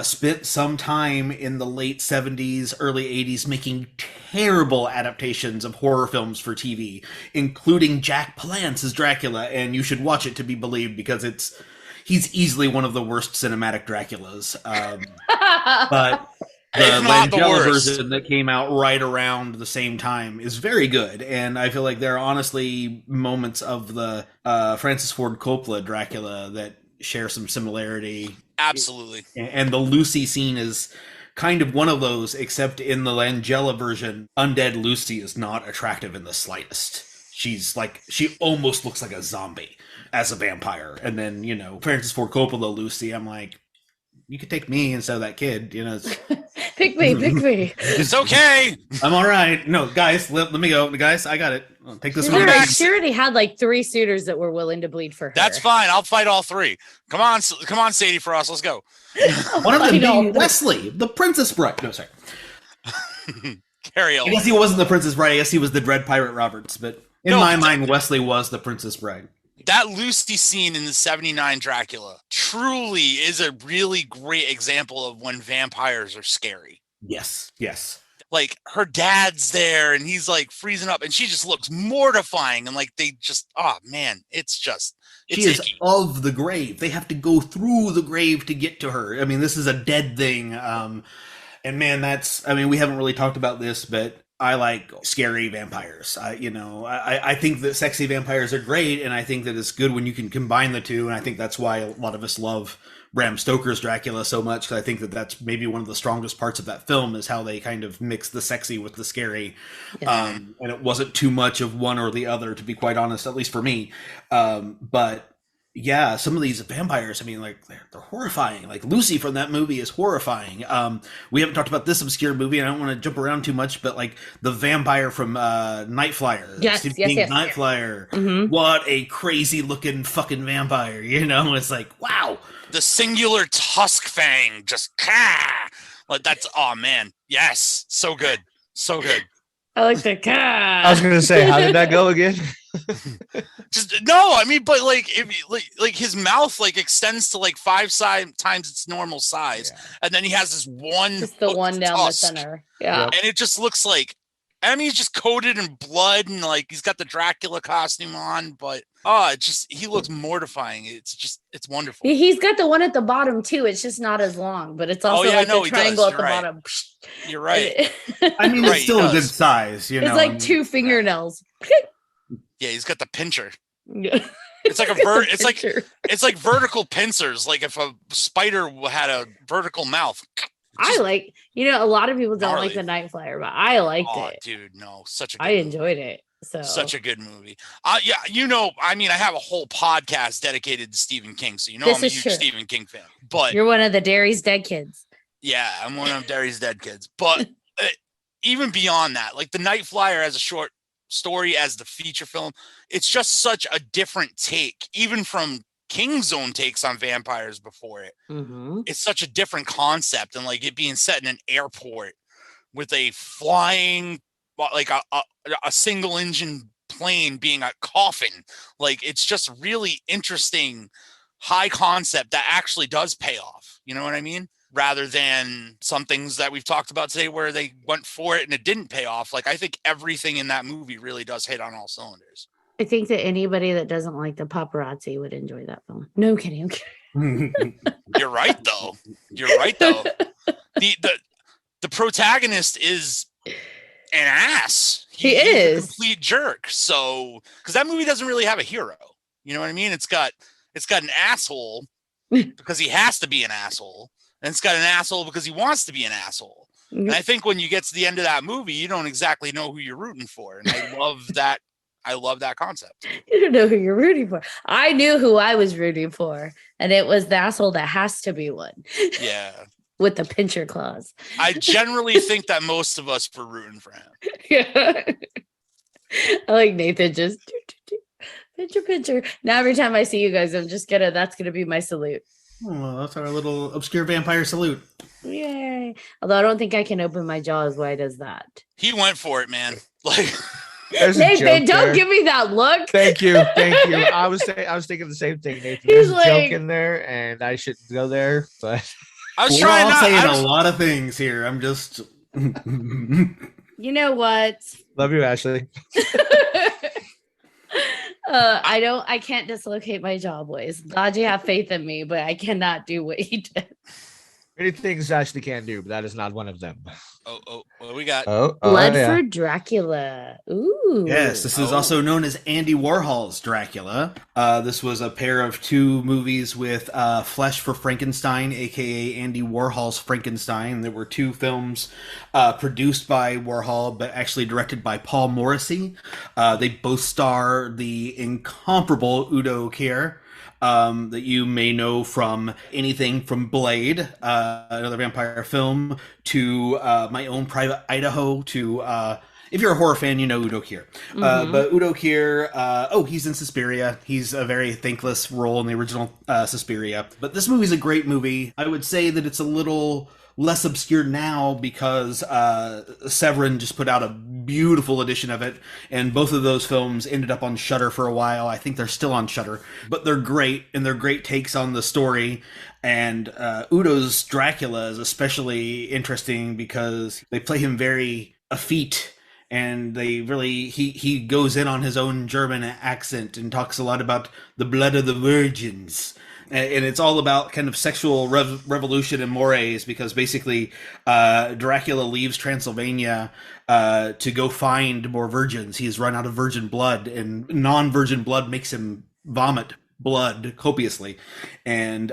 spent some time in the late 70s, early 80s making terrible adaptations of horror films for TV, including Jack Palance's Dracula, and you should watch it to be believed because he's easily one of the worst cinematic Draculas. But the Langella version that came out right around the same time is very good, and I feel like there are honestly moments of the Francis Ford Coppola Dracula that share some similarity. Absolutely. And the Lucy scene is kind of one of those, except in the Langella version, undead Lucy is not attractive in the slightest. She almost looks like a zombie as a vampire. And then, Francis Ford Coppola Lucy, I'm like, you could take me instead of that kid, Pick me. It's okay. I'm all right. No, guys, let me go. Guys, I got it. I'll take this one back. She already had like 3 suitors that were willing to bleed for her. That's fine. I'll fight all 3. Come on, Sadie Frost. Let's go. One of them being Wesley, the Princess Bride. No, sorry. Carry on. I guess he wasn't the Princess Bride. I guess he was the Dread Pirate Roberts. But in my mind, Wesley was the Princess Bride. That Lucy scene in the 79 Dracula truly is a really great example of when vampires are scary. Yes. Like, her dad's there and he's like freezing up and she just looks mortifying, and like they just, oh man, she is of the grave. They have to go through the grave to get to her. I mean, this is a dead thing. And man, we haven't really talked about this, but I like scary vampires. I think that sexy vampires are great, and I think that it's good when you can combine the two, and I think that's why a lot of us love Bram Stoker's Dracula so much, because I think that that's maybe one of the strongest parts of that film is how they kind of mix the sexy with the scary. Yeah. And it wasn't too much of one or the other, to be quite honest, at least for me. But yeah, some of these vampires, I mean, like they're horrifying. Like Lucy from that movie is horrifying. We haven't talked about this obscure movie, and I don't want to jump around too much, but like the vampire from Night Flyer. Yes. Night Flyer. Mm-hmm. What a crazy looking fucking vampire, It's like, wow. The singular tusk fang, just like that's, oh man, yes, so good. I like the cat. I was gonna say, how did that go again? But like, if like his mouth like extends to like 5 times its normal size, and then he has this one, just the one down the center, and it just looks like, he's just coated in blood, and like he's got the Dracula costume on, but he looks mortifying. It's wonderful. He's got the one at the bottom too. It's just not as long, but it's also the triangle at the bottom. You're right. I mean, it's still a good size. It's like 2 fingernails. Yeah, he's got the pincher. Yeah. It's like it's like vertical pincers. Like if a spider had a vertical mouth. I like, a lot of people don't like the Night Flyer, but I liked it. Dude, no, such a good I enjoyed it. So such a good movie. I have a whole podcast dedicated to Stephen King, so I'm a huge Stephen King fan. But you're one of the Derry's Dead kids. Yeah, I'm one of Derry's Dead kids. But even beyond that, like the Night Flyer as a short story, as the feature film, it's just such a different take, even from King's own takes on vampires before it. Mm-hmm. It's such a different concept, and like it being set in an airport with a flying, like a single engine plane being a coffin. Like it's just really interesting, high concept that actually does pay off. You know what I mean? Rather than some things that we've talked about today where they went for it and it didn't pay off. Like I think everything in that movie really does hit on all cylinders. I think that anybody that doesn't like the paparazzi would enjoy that film. No, I'm kidding. You're right though. The the protagonist is an ass. He He's is a complete jerk. So, because that movie doesn't really have a hero. You know what I mean? It's got an asshole because he has to be an asshole, and it's got an asshole because he wants to be an asshole. And I think when you get to the end of that movie, you don't exactly know who you're rooting for, and I love that. I love that concept. You don't know who you're rooting for. I knew who I was rooting for, and it was the asshole that has to be one. Yeah. With the pincher clause. I generally think that most of us were rooting for him. Yeah. I like Nathan just pincher. Now every time I see you guys, that's gonna be my salute. Oh, that's our little obscure vampire salute. Yay. Although I don't think I can open my jaw as wide as that. He went for it, man. Like Nathan, don't give me that look. Thank you. I was thinking the same thing, Nathan. He's There's a joke in there, and I shouldn't go there, but We're all saying a lot of things here. I'm just. You know what? Love you, Ashley. I can't dislocate my jaw, boys. Glad you have faith in me, but I cannot do what he did. Many things Ashley can do, but that is not one of them. Oh, what do we got? Blood for Dracula. Ooh. Yes, this is also known as Andy Warhol's Dracula. This was a pair of two movies with Flesh for Frankenstein, aka Andy Warhol's Frankenstein. There were two films produced by Warhol, but actually directed by Paul Morrissey. They both star the incomparable Udo Kier. That you may know from anything from Blade, another vampire film, to My Own Private Idaho, to if you're a horror fan, you know Udo Kier. But Udo Kier, he's in Suspiria. He's a very thankless role in the original Suspiria. But this movie's a great movie. I would say that it's a little less obscure now because Severin just put out a beautiful edition of it, and both of those films ended up on Shudder for a while. I think they're still on Shudder, but they're great, and they're great takes on the story. And Udo's Dracula is especially interesting because they play him very effete, and they really he goes in on his own German accent and talks a lot about the blood of the virgins. And it's all about kind of sexual revolution and mores, because basically Dracula leaves Transylvania to go find more virgins. He's run out of virgin blood, and non-virgin blood makes him vomit blood copiously. And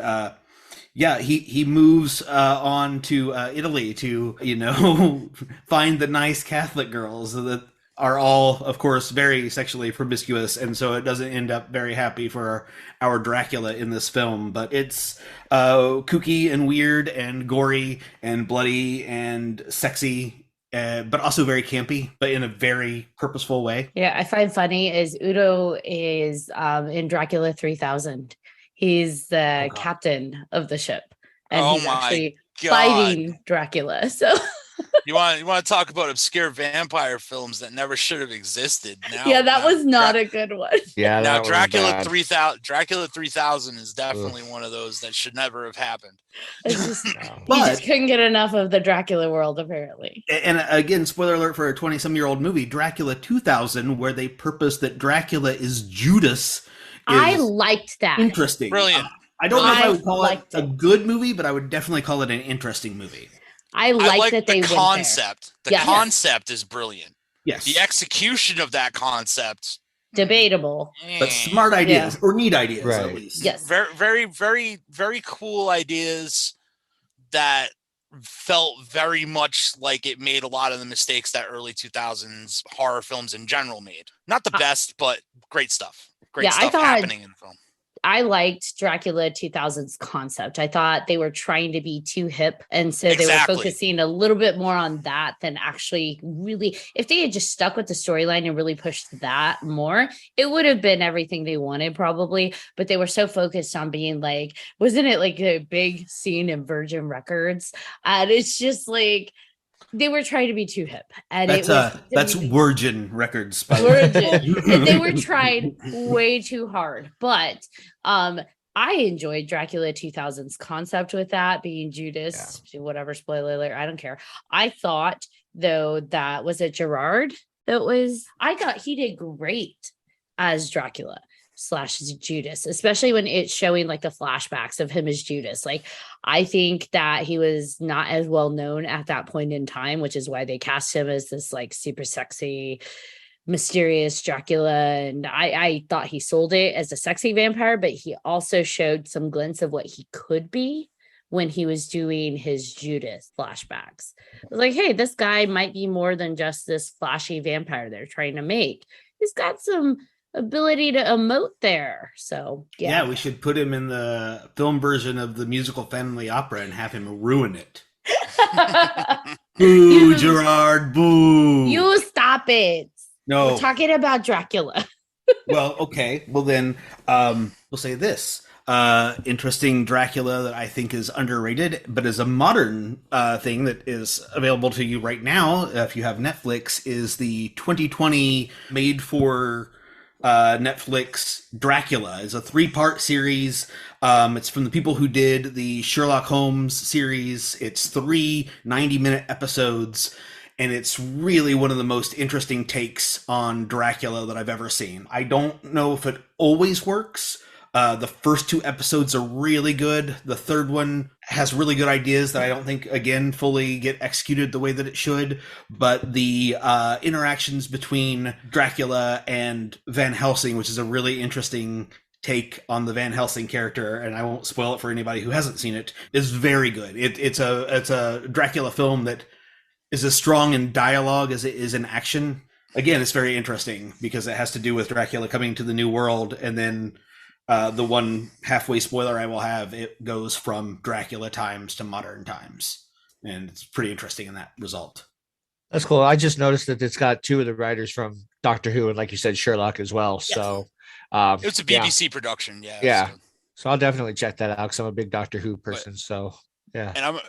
he moves on to Italy to, find the nice Catholic girls that are all, of course, very sexually promiscuous, and so it doesn't end up very happy for our Dracula in this film. But it's kooky and weird and gory and bloody and sexy, but also very campy, but in a very purposeful way. Yeah, I find funny is Udo is in Dracula 3000. He's the captain of the ship, and he's actually fighting Dracula. So. You want to talk about obscure vampire films that never should have existed? That was not a good one. Yeah, now Dracula 3000 is definitely one of those that should never have happened. It's just, he just couldn't get enough of the Dracula world, apparently. And again, spoiler alert for a 20-some-year-old movie, Dracula 2000, where they purpose that Dracula is Judas. I liked that. Interesting. Brilliant. I don't know if I would call it a good movie, but I would definitely call it an interesting movie. I like that they the concept. The concept is brilliant. Yes. The execution of that concept, debatable, but smart ideas or neat ideas, right. At least. Yes. Very, very, very, very cool ideas that felt very much like it made a lot of the mistakes that early 2000s horror films in general made. Not the best, but great stuff. Great stuff happening in the film. I liked Dracula 2000's concept. I thought they were trying to be too hip. And so they were focusing a little bit more on that than actually really, if they had just stuck with the storyline and really pushed that more, it would have been everything they wanted probably. But they were so focused on being like, wasn't it like a big scene in Virgin Records? And it's just like, they were trying to be too hip, and that's Virgin Records. Virgin, and they were trying way too hard. But I enjoyed Dracula 2000's concept with that being Judas, whatever. Spoiler alert, I don't care. I thought though that was it Gerard. I thought he did great as Dracula. / Judas, especially when it's showing like the flashbacks of him as Judas. Like, I think that he was not as well known at that point in time, which is why they cast him as this like super sexy, mysterious Dracula. And I thought he sold it as a sexy vampire, but he also showed some glints of what he could be when he was doing his Judas flashbacks. I was like, hey, this guy might be more than just this flashy vampire they're trying to make. He's got some ability to emote there. So yeah, we should put him in the film version of the musical Family Opera and have him ruin it. Boo, Gerard, boo. You stop it. No. We're talking about Dracula. Well, okay. Well, then we'll say this. Interesting Dracula that I think is underrated, but is a modern thing that is available to you right now if you have Netflix, is the 2020 made for Netflix Dracula. Is a 3-part series. It's from the people who did the Sherlock Holmes series. It's 3 90-minute episodes, and it's really one of the most interesting takes on Dracula that I've ever seen. I don't know if it always works. The first 2 episodes are really good. The third one has really good ideas that I don't think, again, fully get executed the way that it should. But the interactions between Dracula and Van Helsing, which is a really interesting take on the Van Helsing character, and I won't spoil it for anybody who hasn't seen it, is very good. It's a Dracula film that is as strong in dialogue as it is in action. Again, it's very interesting because it has to do with Dracula coming to the New World, and then the one halfway spoiler I will have, it goes from Dracula times to modern times. And it's pretty interesting in that result. That's cool. I just noticed that it's got 2 of the writers from Doctor Who and, like you said, Sherlock as well. Yes. So it's a BBC production. Yeah. Yeah. So I'll definitely check that out because I'm a big Doctor Who person. So yeah. And I'm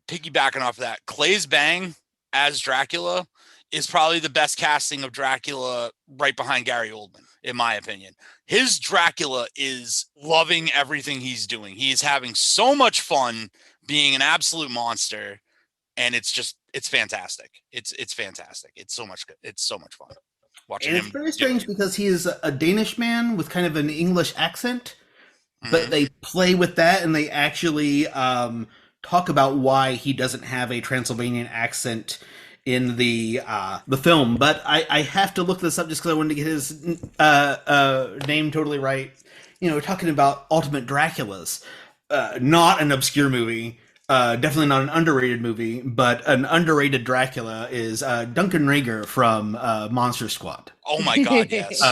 piggybacking off of that. Clay's Bang as Dracula is probably the best casting of Dracula, right behind Gary Oldman, in my opinion. His Dracula is loving everything he's doing. He is having so much fun being an absolute monster, and it's fantastic. It's fantastic. It's so much good. It's so much fun watching him. It's very strange because he is a Danish man with kind of an English accent, but they play with that and they actually talk about why he doesn't have a Transylvanian accent in the film. But I have to look this up just because I wanted to get his name totally right. You know, talking about Ultimate Draculas, not an obscure movie, definitely not an underrated movie, but an underrated Dracula is Duncan Rager from Monster Squad. Oh my God, yes.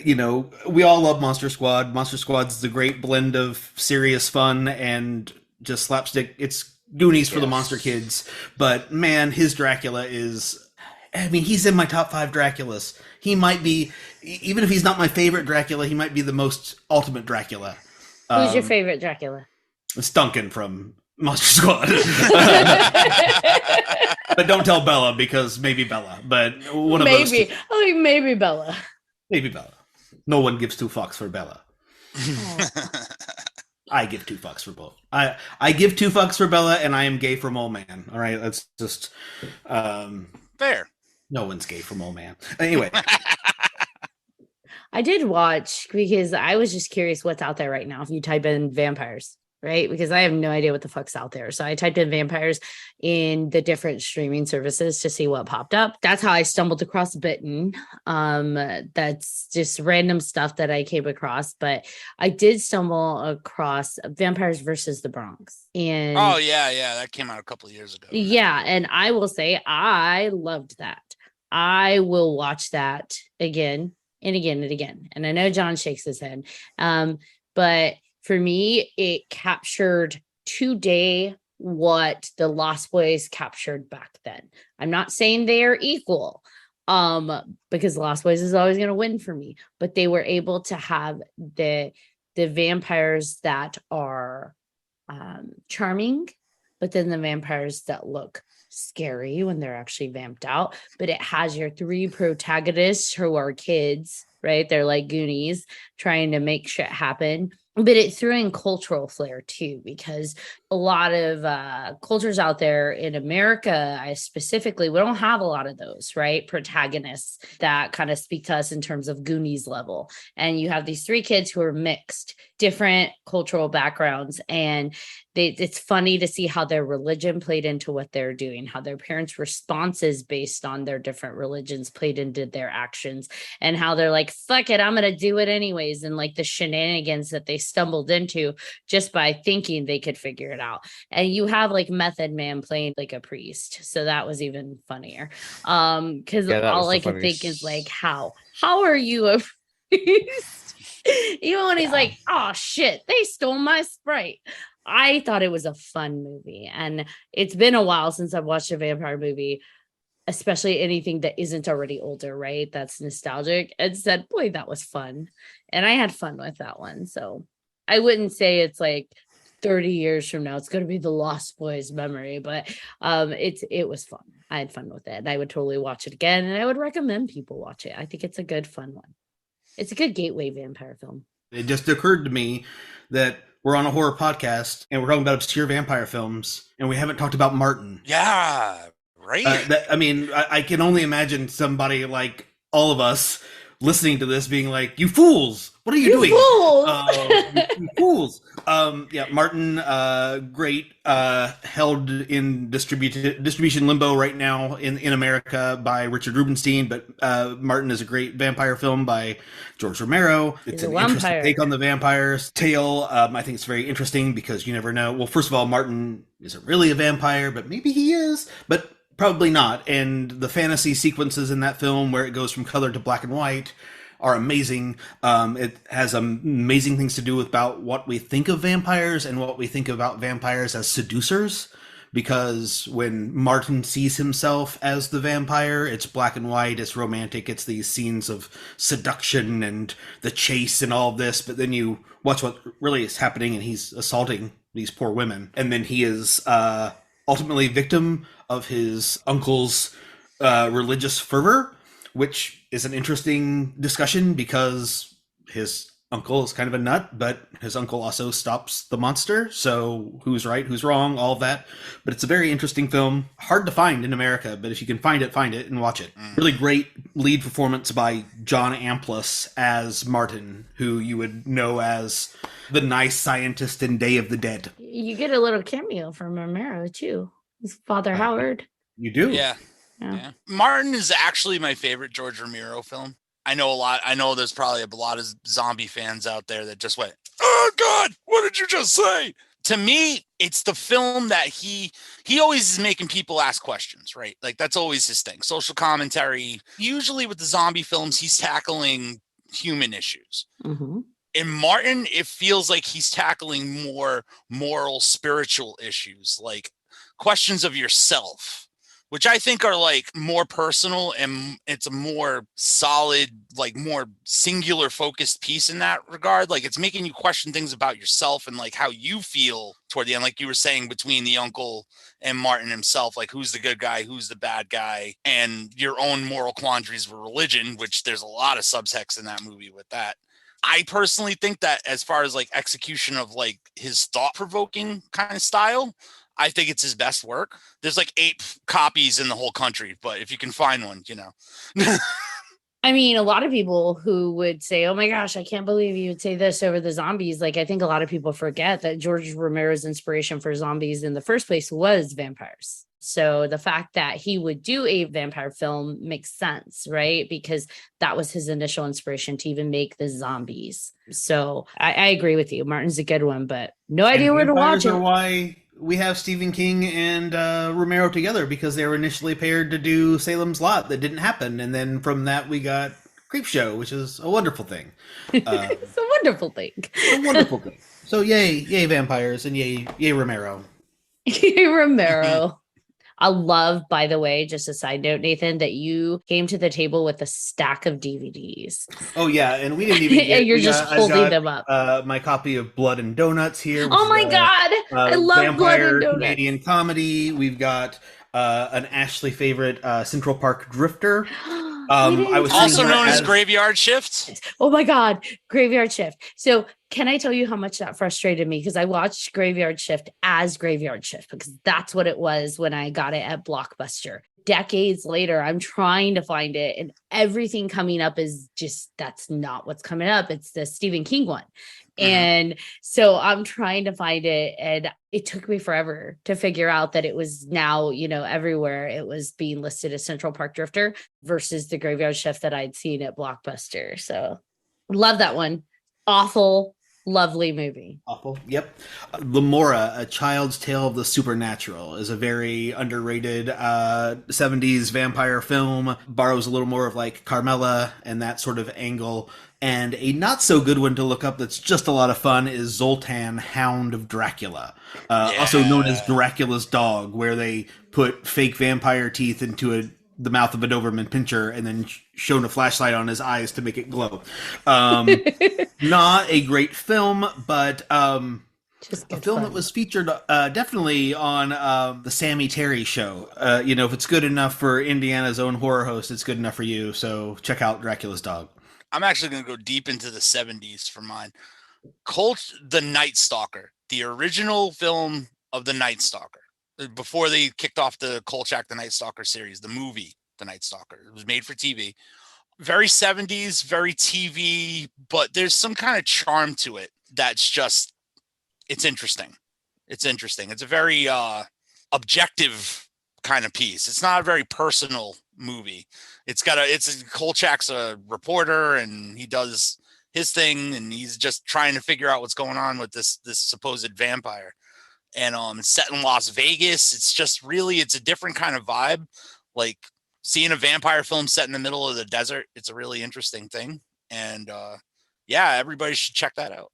You know, we all love Monster Squad. Monster Squad's the great blend of serious fun and just slapstick. It's Goonies for the monster kids, but man, his Dracula is, I mean, he's in my top 5 Draculas. He might be, even if he's not my favorite Dracula, he might be the most ultimate Dracula. Who's your favorite Dracula? It's Duncan from Monster Squad. But don't tell Bella, because maybe Bella, but one of those two. Maybe Bella. Maybe Bella. No one gives 2 fucks for Bella. I give 2 fucks for both. I give 2 fucks for Bella, and I am gay for Mole Man. All right, that's just fair. No one's gay for Mole Man. Anyway, I did watch because I was just curious what's out there right now. If you type in vampires, right? Because I have no idea what the fuck's out there. So I typed in vampires in the different streaming services to see what popped up. That's how I stumbled across Bitten. That's just random stuff that I came across, but I did stumble across Vampires versus the Bronx. And oh yeah, that came out a couple of years ago. Yeah, and I will say I loved that. I will watch that again and again and again. And I know John shakes his head. But for me, it captured today what the Lost Boys captured back then. I'm not saying they are equal, because Lost Boys is always going to win for me. But they were able to have the vampires that are charming, but then the vampires that look scary when they're actually vamped out. But it has your 3 protagonists who are kids right? They're like Goonies trying to make shit happen. But it threw in cultural flair too, because a lot of cultures out there in America, specifically, we don't have a lot of those, right? Protagonists that kind of speak to us in terms of Goonies level. And you have these three kids who are mixed, different cultural backgrounds. And it's funny to see how their religion played into what they're doing, how their parents' responses based on their different religions played into their actions, and how they're like, fuck it, I'm going to do it anyways. And like the shenanigans that they stumbled into just by thinking they could figure it out. And you have like Method Man playing like a priest. So that was even funnier. Because all I can think is like, how are you a priest? Even when he's like, oh shit, they stole my Sprite. I thought it was a fun movie, and it's been a while since I've watched a vampire movie, especially anything that isn't already older, right? That's nostalgic, and said, boy, that was fun. And I had fun with that one. So I wouldn't say it's like 30 years from now, it's going to be the Lost Boys memory, but it was fun. I had fun with it, and I would totally watch it again. And I would recommend people watch it. I think it's a good, fun one. It's a good gateway vampire film. It just occurred to me that we're on a horror podcast and we're talking about obscure vampire films, and we haven't talked about Martin. Yeah, right. I can only imagine somebody like all of us listening to this being like, "You fools! What are you doing? Fools! You fools!" Martin, great, held in distribution limbo right now in America by Richard Rubenstein, but Martin is a great vampire film by George Romero. It's an interesting take on the vampire's tale. I think it's very interesting because you never know. Well, first of all, Martin isn't really a vampire, but maybe he is, but probably not. And the fantasy sequences in that film where it goes from color to black and white are amazing. It has amazing things to do about what we think of vampires and what we think about vampires as seducers. Because when Martin sees himself as the vampire, it's black and white, it's romantic, it's these scenes of seduction and the chase and all of this. But then you watch what really is happening, and he's assaulting these poor women. And then he is ultimately victim of his uncle's religious fervor, which is an interesting discussion because his uncle is kind of a nut, but his uncle also stops the monster. So who's right, who's wrong, all of that. But it's a very interesting film. Hard to find in America, but if you can find it and watch it. Really great lead performance by John Amplas as Martin, who you would know as the nice scientist in Day of the Dead. You get a little cameo from Romero too. His Father Howard. You do? Yeah. Martin is actually my favorite George Romero film. I know there's probably a lot of zombie fans out there that just went, "Oh God, what did you just say?" To me, it's the film that he always is making people ask questions, right? Like that's always his thing. Social commentary. Usually with the zombie films, he's tackling human issues. Mm-hmm. In Martin, it feels like he's tackling more moral, spiritual issues, like questions of yourself, which I think are like more personal, and it's a more solid, like more singular focused piece in that regard. Like it's making you question things about yourself and like how you feel toward the end. Like you were saying, between the uncle and Martin himself, like who's the good guy, who's the bad guy, and your own moral quandaries of religion, which there's a lot of subtext in that movie with that. I personally think that as far as like execution of like his thought-provoking kind of style, I think it's his best work. There's like 8 copies in the whole country, but if you can find one, you know. I mean, a lot of people who would say, oh my gosh, I can't believe you would say this over the zombies. Like, I think a lot of people forget that George Romero's inspiration for zombies in the first place was vampires. So the fact that he would do a vampire film makes sense, right? Because that was his initial inspiration to even make the zombies. So I agree with you. Martin's a good one, but no idea where to watch it. Why we have Stephen King and Romero together, because they were initially paired to do Salem's Lot. That didn't happen. And then from that, we got Creepshow, which is a wonderful thing. It's a wonderful thing. A wonderful thing. So yay vampires, and yay Romero. Yay Romero. I love, by the way, just a side note, Nathan, that you came to the table with a stack of DVDs. Oh yeah, and we didn't even get, and you're just holding them up. My copy of Blood and Donuts here. Oh my God, I love Blood and Donuts. Canadian comedy. We've got an Ashley favorite, Central Park Drifter. I was Also seeing known that as Graveyard Shift. Oh my God, Graveyard Shift. So, can I tell you how much that frustrated me? Because I watched Graveyard Shift as Graveyard Shift because that's what it was when I got it at Blockbuster. Decades later, I'm trying to find it, and everything coming up is just that's not what's coming up. It's the Stephen King one. And so I'm trying to find it, and it took me forever to figure out that it was now, everywhere. It was being listed as Central Park Drifter versus the Graveyard Shift that I'd seen at Blockbuster. So love that one. Awful, lovely movie. Awful. Yep. Lamora, A Child's Tale of the Supernatural, is a very underrated 70s vampire film. Borrows a little more of like Carmella and that sort of angle. And a not so good one to look up that's just a lot of fun is Zoltan, Hound of Dracula, also known as Dracula's Dog, where they put fake vampire teeth into the mouth of a Doberman Pinscher and then shone a flashlight on his eyes to make it glow. Not a great film, but Just a film that was featured definitely on the Sammy Terry show. If it's good enough for Indiana's own horror host, it's good enough for you. So check out Dracula's Dog. I'm actually going to go deep into the 70s for mine. The Night Stalker, the original film of the Night Stalker, before they kicked off the Kolchak the Night Stalker series, the movie The Night Stalker. It was made for TV. Very 70s, very TV, but there's some kind of charm to it that's just, it's interesting. It's interesting. It's a very objective kind of piece. It's not a very personal movie. Kolchak's a reporter and he does his thing and he's just trying to figure out what's going on with this supposed vampire. And it's set in Las Vegas. It's just really, it's a different kind of vibe. Like seeing a vampire film set in the middle of the desert, it's a really interesting thing. And everybody should check that out.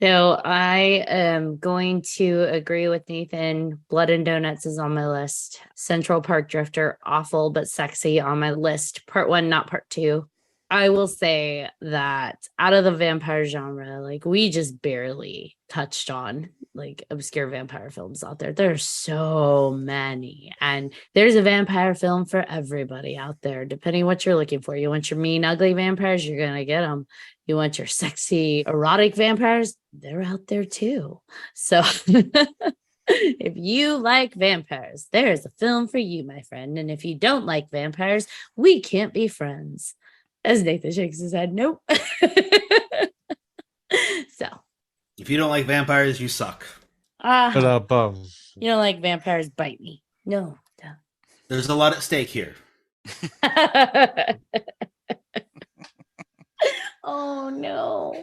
So I am going to agree with Nathan. Blood and Donuts is on my list. Central Park Drifter, awful but sexy on my list. Part 1, not part 2. I will say that out of the vampire genre, like we just barely touched on like obscure vampire films out there. There's so many, and there's a vampire film for everybody out there, depending what you're looking for. You want your mean, ugly vampires, you're going to get them. You want your sexy, erotic vampires, they're out there too. So if you like vampires, there's a film for you, my friend. And if you don't like vampires, we can't be friends. As Nathan shakes his head, nope. So. If you don't like vampires, you suck. You don't like vampires, bite me. No. There's a lot at stake here. Oh, no.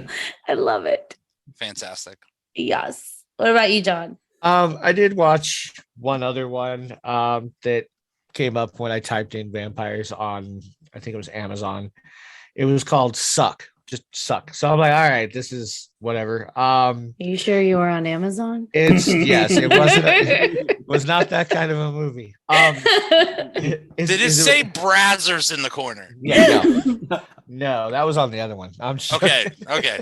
I love it. Fantastic. Yes. What about you, John? I did watch one other one that came up when I typed in vampires on, I think it was Amazon. It was called Suck. Just Suck. So I'm like, all right, this is whatever. Are you sure you were on Amazon? Yes, it was not that kind of a movie. Did it say Brazzers in the corner? Yeah, no, that was on the other one. I'm sure. Okay.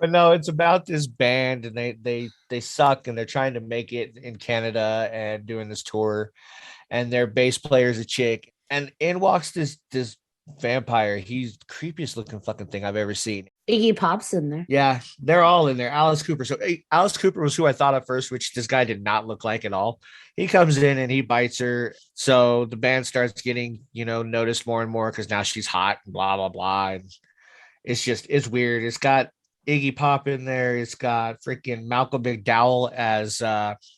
But no, it's about this band and they suck and they're trying to make it in Canada and doing this tour, and their bass player is a chick, and in walks this vampire. He's the creepiest looking fucking thing I've ever seen. Iggy Pop's in there. Yeah, they're all in there. Alice Cooper. So Alice Cooper was who I thought at first, which this guy did not look like at all. He comes in and he bites her. So the band starts getting, noticed more and more because now she's hot and blah, blah, blah. And it's weird. It's got Iggy Pop in there. It's got freaking Malcolm McDowell as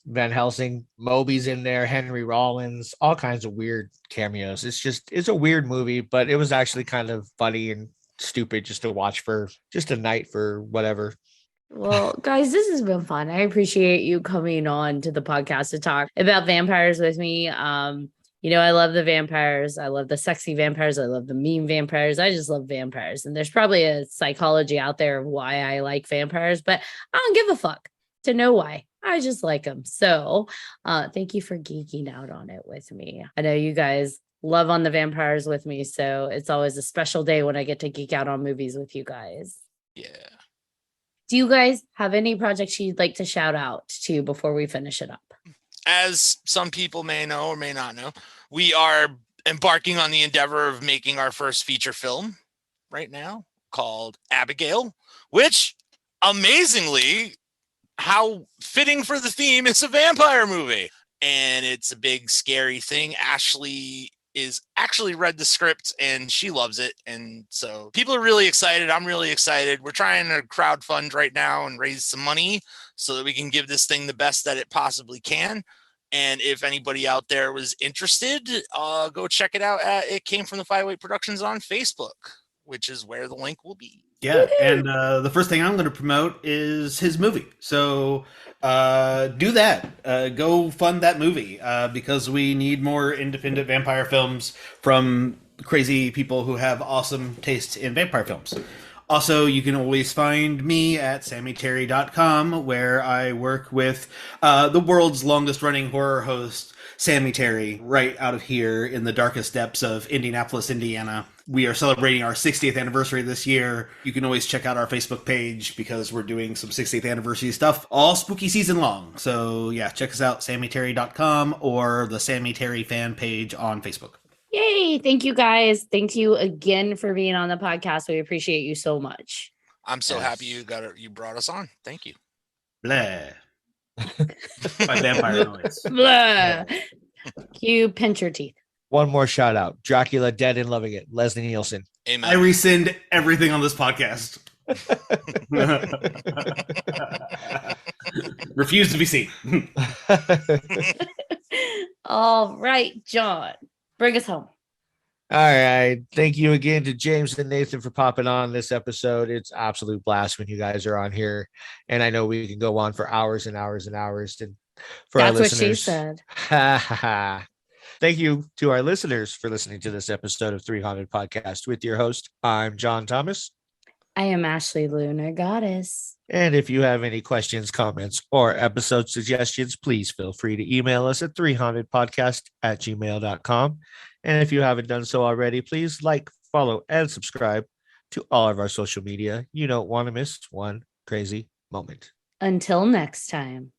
Van Helsing. Moby's in there. Henry Rollins. All kinds of weird cameos. It's a weird movie, but it was actually kind of funny and stupid just to watch for just a night for whatever. Well, guys, this has been fun. I appreciate you coming on to the podcast to talk about vampires with me. I love the vampires. I love the sexy vampires. I love the mean vampires. I just love vampires. And there's probably a psychology out there of why I like vampires, but I don't give a fuck to know why. I just like them. So thank you for geeking out on it with me. I know you guys love on the vampires with me, so it's always a special day when I get to geek out on movies with you guys. Yeah. Do you guys have any projects you'd like to shout out to before we finish it up? As some people may know or may not know, we are embarking on the endeavor of making our first feature film right now called Abigail, which amazingly, how fitting for the theme, is a vampire movie. And it's a big, scary thing. Ashley is actually read the script and she loves it. And so people are really excited. I'm really excited. We're trying to crowdfund right now and raise some money so that we can give this thing the best that it possibly can. And if anybody out there was interested, go check it out at It Came From the 508 Productions on Facebook, which is where the link will be. Yeah, and the first thing I'm going to promote is his movie. So do that. Go fund that movie because we need more independent vampire films from crazy people who have awesome taste in vampire films. Also, you can always find me at sammyterry.com, where I work with the world's longest running horror host, Sammy Terry, right out of here in the darkest depths of Indianapolis, Indiana. We are celebrating our 60th anniversary this year. You can always check out our Facebook page because we're doing some 60th anniversary stuff all spooky season long. So yeah, check us out, sammyterry.com or the Sammy Terry fan page on Facebook. Yay. Thank you guys. Thank you again for being on the podcast. We appreciate you so much. I'm so happy you brought us on. Thank you. Blah. My vampire noise. Blah. You pinch your teeth. One more shout out. Dracula Dead and Loving It. Leslie Nielsen. Amen. I rescind everything on this podcast. Refuse to be seen. All right, John, bring us home. All right. Thank you again to James and Nathan for popping on this episode. It's absolute blast when you guys are on here. And I know we can go on for hours and hours and hours. And for That's our what she listeners, said. Thank you to our listeners for listening to this episode of 3Haunted Podcast with your host. I'm John Thomas. I am Ashley Lunar Goddess. And if you have any questions, comments, or episode suggestions, please feel free to email us at 3hauntedpodcast@gmail.com. And if you haven't done so already, please like, follow, and subscribe to all of our social media. You don't want to miss one crazy moment. Until next time.